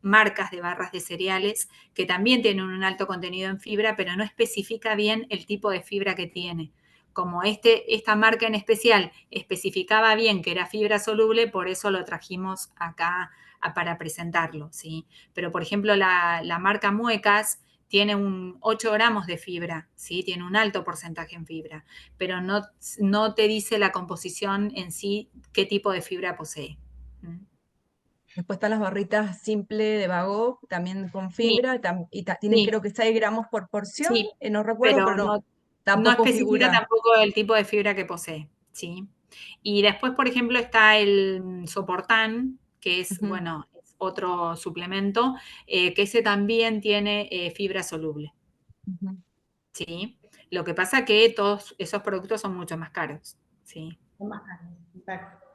marcas de barras de cereales que también tienen un alto contenido en fibra, pero no especifica bien el tipo de fibra que tiene. Como esta marca en especial especificaba bien que era fibra soluble, por eso lo trajimos acá para presentarlo, ¿sí? Pero, por ejemplo, la marca Muecas tiene 8 gramos de fibra, ¿sí? Tiene un alto porcentaje en fibra, pero no te dice la composición en sí qué tipo de fibra posee. Después están las barritas simple de Bagó, también con Sí, fibra, tienen sí, creo que 6 gramos por porción, sí, no recuerdo, pero pero no, no tampoco especifica figura. tampoco el tipo de fibra que posee, ¿sí? Y después, por ejemplo, está el Soportán, que es, Ujú, bueno, es otro suplemento, que ese también tiene fibra soluble, ujú. ¿sí? Lo que pasa que todos esos productos son mucho más caros, ¿sí? Son más caros, exacto.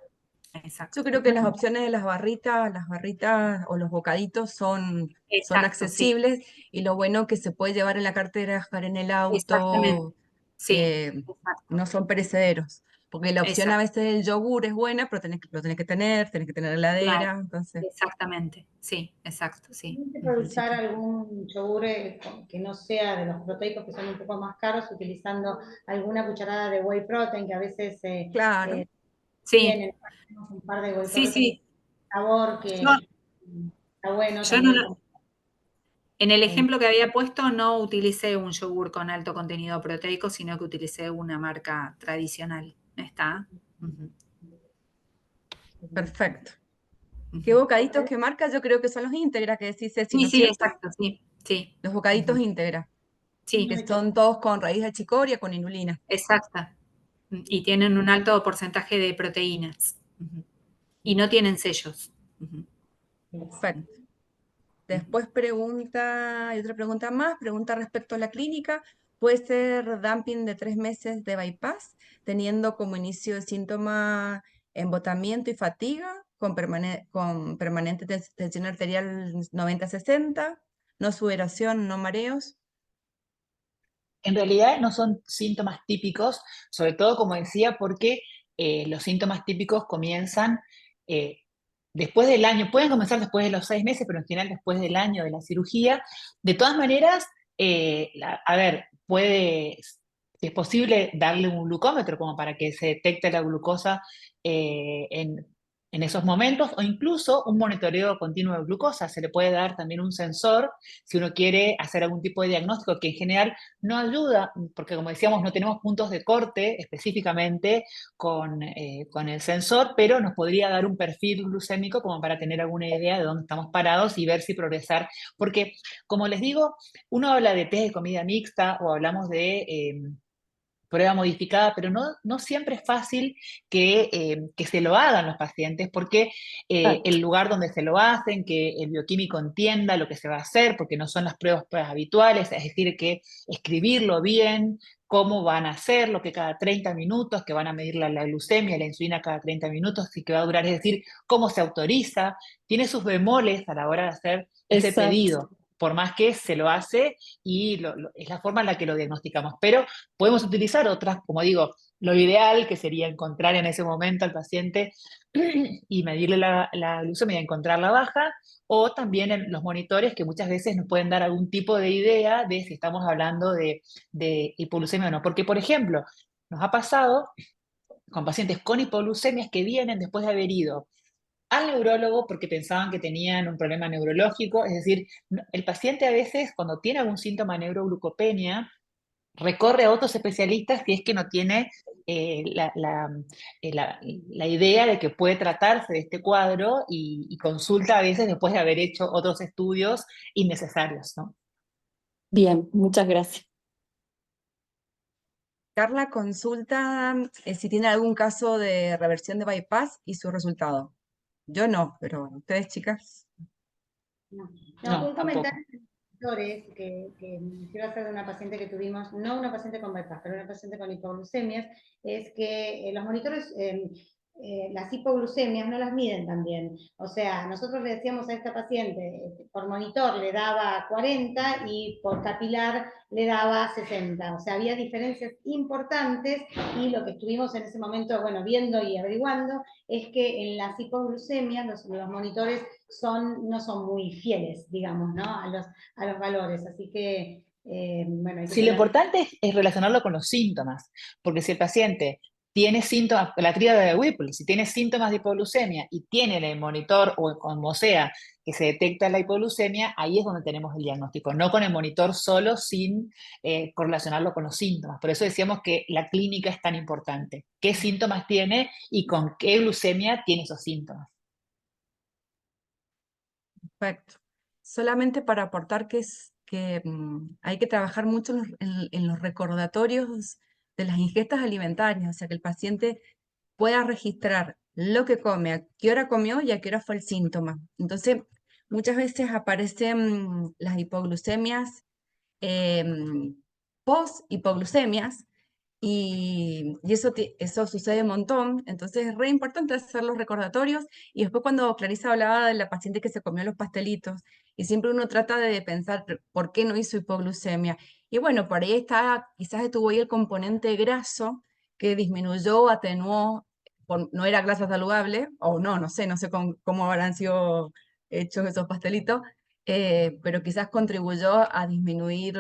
Yo Exacto. creo que las opciones de las barritas o los bocaditos son Exacto, sí, accesibles, y lo bueno que se puede llevar en la cartera, dejar en el exactamente. auto, Sí, eh, exacto. no son perecederos. Porque la opción a Exacto, veces del yogur es buena, pero lo tenés que tener heladera, claro, entonces, exactamente, sí, exacto, sí, También se en puede usar principio. algún yogur que no sea de los proteicos que son un poco más caros, utilizando alguna cucharada de whey protein, que a veces claro. Sí, tienen un par de whey sí, protein sí. sabor Yo, que está bueno yo no, también. en el ejemplo que había puesto no utilicé un yogur con alto contenido proteico, sino que utilicé una marca tradicional. ¿Está? Ujú, Perfecto. ¿Qué ujú. bocaditos que marca? Yo creo que son los íntegras que decís, Ceci, Sí, ¿no es sí, cierto? exacto, sí, sí. Los bocaditos Ujú. íntegras, Sí, que son todos con raíz de chicoria, con inulina. exacta. Y tienen un alto porcentaje de proteínas. Ujú. Y no tienen sellos. Ujú. Perfecto. Después hay otra pregunta más, pregunta respecto a la clínica. ¿Puede ser dumping de 3 meses de bypass, teniendo como inicio de síntoma embotamiento y fatiga, con permanente tensión arterial 90-60, no sudoración, no mareos? En realidad no son síntomas típicos, sobre todo, como decía, porque los síntomas típicos comienzan eh, después del año, pueden comenzar después de los 6 meses, pero en general después del año de la cirugía. De todas maneras, a ver, si es posible darle un glucómetro como para que se detecte la glucosa eh, en, en esos momentos, o incluso un monitoreo continuo de glucosa. Se le puede dar también un sensor si uno quiere hacer algún tipo de diagnóstico que en general no ayuda, porque como decíamos, no tenemos puntos de corte específicamente con el sensor, pero nos podría dar un perfil glucémico como para tener alguna idea de dónde estamos parados y ver si progresar. Porque, como les digo, uno habla de test de comida mixta o hablamos de prueba modificada, pero no siempre es fácil que se lo hagan los pacientes, porque el Exacto. lugar donde se lo hacen, que el bioquímico entienda lo que se va a hacer, porque no son las pruebas habituales, es decir, que escribirlo bien, cómo van a hacerlo, que cada 30 minutos, que van a medir la glucemia, la insulina cada 30 minutos, y que va a durar, es decir, cómo se autoriza, tiene sus bemoles a la hora de hacer ese Exacto. pedido, por más que se lo hace y es la forma en la que lo diagnosticamos. Pero podemos utilizar otras, como digo, lo ideal que sería encontrar en ese momento al paciente y medirle la glucemia y encontrarla baja, o también en los monitores que muchas veces nos pueden dar algún tipo de idea de si estamos hablando de hipoglucemia o no. Porque, por ejemplo, nos ha pasado con pacientes con hipoglucemias que vienen después de haber ido al neurólogo porque pensaban que tenían un problema neurológico, es decir, el paciente a veces cuando tiene algún síntoma de neuroglucopenia, recorre a otros especialistas si es que no tiene eh, la, la, la idea de que puede tratarse de este cuadro y consulta a veces después de haber hecho otros estudios innecesarios, ¿no? Bien, muchas gracias. Carla consulta si tiene algún caso de reversión de bypass y su resultado. Yo no, pero bueno, ustedes, chicas. No, No, un tampoco. comentario que quiero hacer de una paciente que tuvimos, no una paciente con bypass, pero una paciente con hipoglucemias, es que los monitores, las hipoglucemias no las miden también. O sea, nosotros le decíamos a esta paciente, por monitor le daba 40 y por capilar le daba 60. O sea, había diferencias importantes y lo que estuvimos en ese momento, bueno, viendo y averiguando, es que en las hipoglucemias los monitores no son muy fieles, digamos, ¿no? A los valores. Así que, bueno, hay que Sí, lo tener. importante es relacionarlo con los síntomas, porque si el paciente tiene síntomas, la tríada de Whipple, si tiene síntomas de hipoglucemia y tiene en el monitor o como sea que se detecta la hipoglucemia, ahí es donde tenemos el diagnóstico, no con el monitor solo sin correlacionarlo con los síntomas. Por eso decíamos que la clínica es tan importante. ¿Qué síntomas tiene y con qué glucemia tiene esos síntomas? Perfecto. Solamente para aportar que hay que trabajar mucho en los recordatorios de las ingestas alimentarias, o sea, que el paciente pueda registrar lo que come, a qué hora comió y a qué hora fue el síntoma. Entonces, muchas veces aparecen las hipoglucemias post-hipoglucemias y eso sucede un montón, entonces es re importante hacer los recordatorios. Y después cuando Clarisa hablaba de la paciente que se comió los pastelitos, y siempre uno trata de pensar por qué no hizo hipoglucemia. Y bueno, por ahí está, quizás estuvo ahí el componente graso que disminuyó, atenuó, no era grasa saludable, o no sé cómo habrán sido hechos esos pastelitos, pero quizás contribuyó a disminuir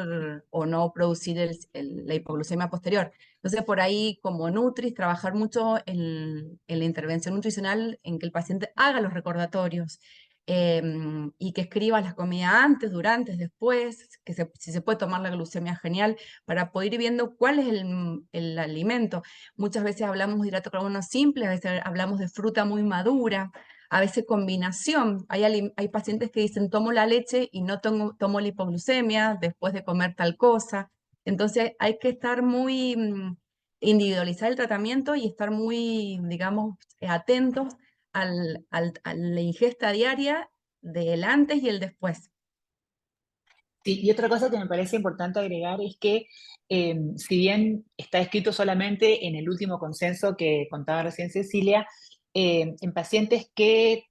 o no producir la hipoglucemia posterior. Entonces, por ahí, como Nutris, trabajar mucho en la intervención nutricional, en que el paciente haga los recordatorios, y que escriba las comidas antes, durante, después, si se puede tomar la glucemia, genial, para poder ir viendo cuál es el alimento. Muchas veces hablamos de hidrato de carbono simple, a veces hablamos de fruta muy madura, a veces combinación. Hay pacientes que dicen, tomo la leche y no tomo la hipoglucemia después de comer tal cosa. Entonces hay que estar muy individualizar el tratamiento y estar muy, digamos, atentos a la ingesta diaria del antes y el después. Sí, y otra cosa que me parece importante agregar es que si bien está escrito solamente en el último consenso que contaba recién Cecilia, en pacientes que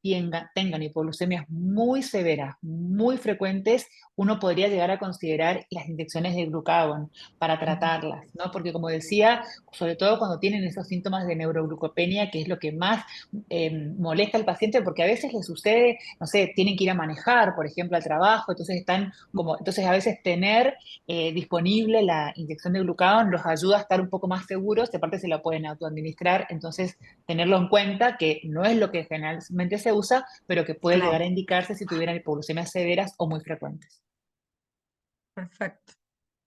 tengan hipoglucemias muy severas, muy frecuentes, uno podría llegar a considerar las inyecciones de glucagón para tratarlas, ¿no? Porque como decía, sobre todo cuando tienen esos síntomas de neuroglucopenia, que es lo que más molesta al paciente, porque a veces les sucede, no sé, tienen que ir a manejar, por ejemplo, al trabajo, entonces a veces tener disponible la inyección de glucagón los ayuda a estar un poco más seguros, y aparte se la pueden autoadministrar, entonces tenerlo en cuenta que no es lo que generalmente se usa, pero que puede Claro. llegar a indicarse si tuvieran hipoglucemias severas o muy frecuentes. Perfecto.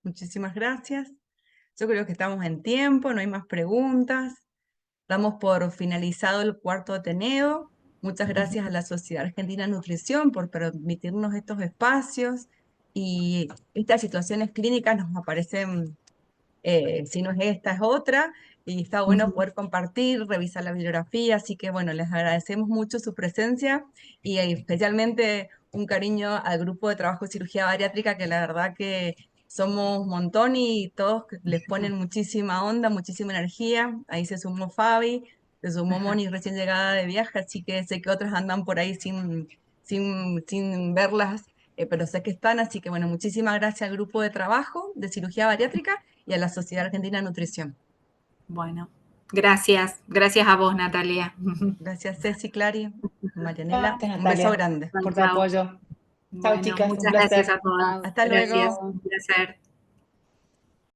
Muchísimas gracias. Yo creo que estamos en tiempo, no hay más preguntas. Damos por finalizado el cuarto Ateneo. Muchas gracias a la Sociedad Argentina de Nutrición por permitirnos estos espacios, y estas situaciones clínicas nos aparecen, si no es esta, es otra, y está bueno poder compartir, revisar la bibliografía, así que bueno, les agradecemos mucho su presencia y especialmente un cariño al grupo de trabajo de cirugía bariátrica, que la verdad que somos un montón y todos les ponen muchísima onda, muchísima energía. Ahí se sumó Fabi, se sumó Moni recién llegada de viaje, así que sé que otros andan por ahí sin verlas, pero sé que están, así que bueno, muchísimas gracias al grupo de trabajo de cirugía bariátrica y a la Sociedad Argentina de Nutrición. Bueno, gracias. Gracias a vos, Natalia. Gracias, Ceci, Clary, Marianela. Gracias, Un beso Natalia, grande. por tu Chao. apoyo. Chao, Bueno, chicas, un muchas gracias placer. a todas. Hasta Gracias, luego. un placer.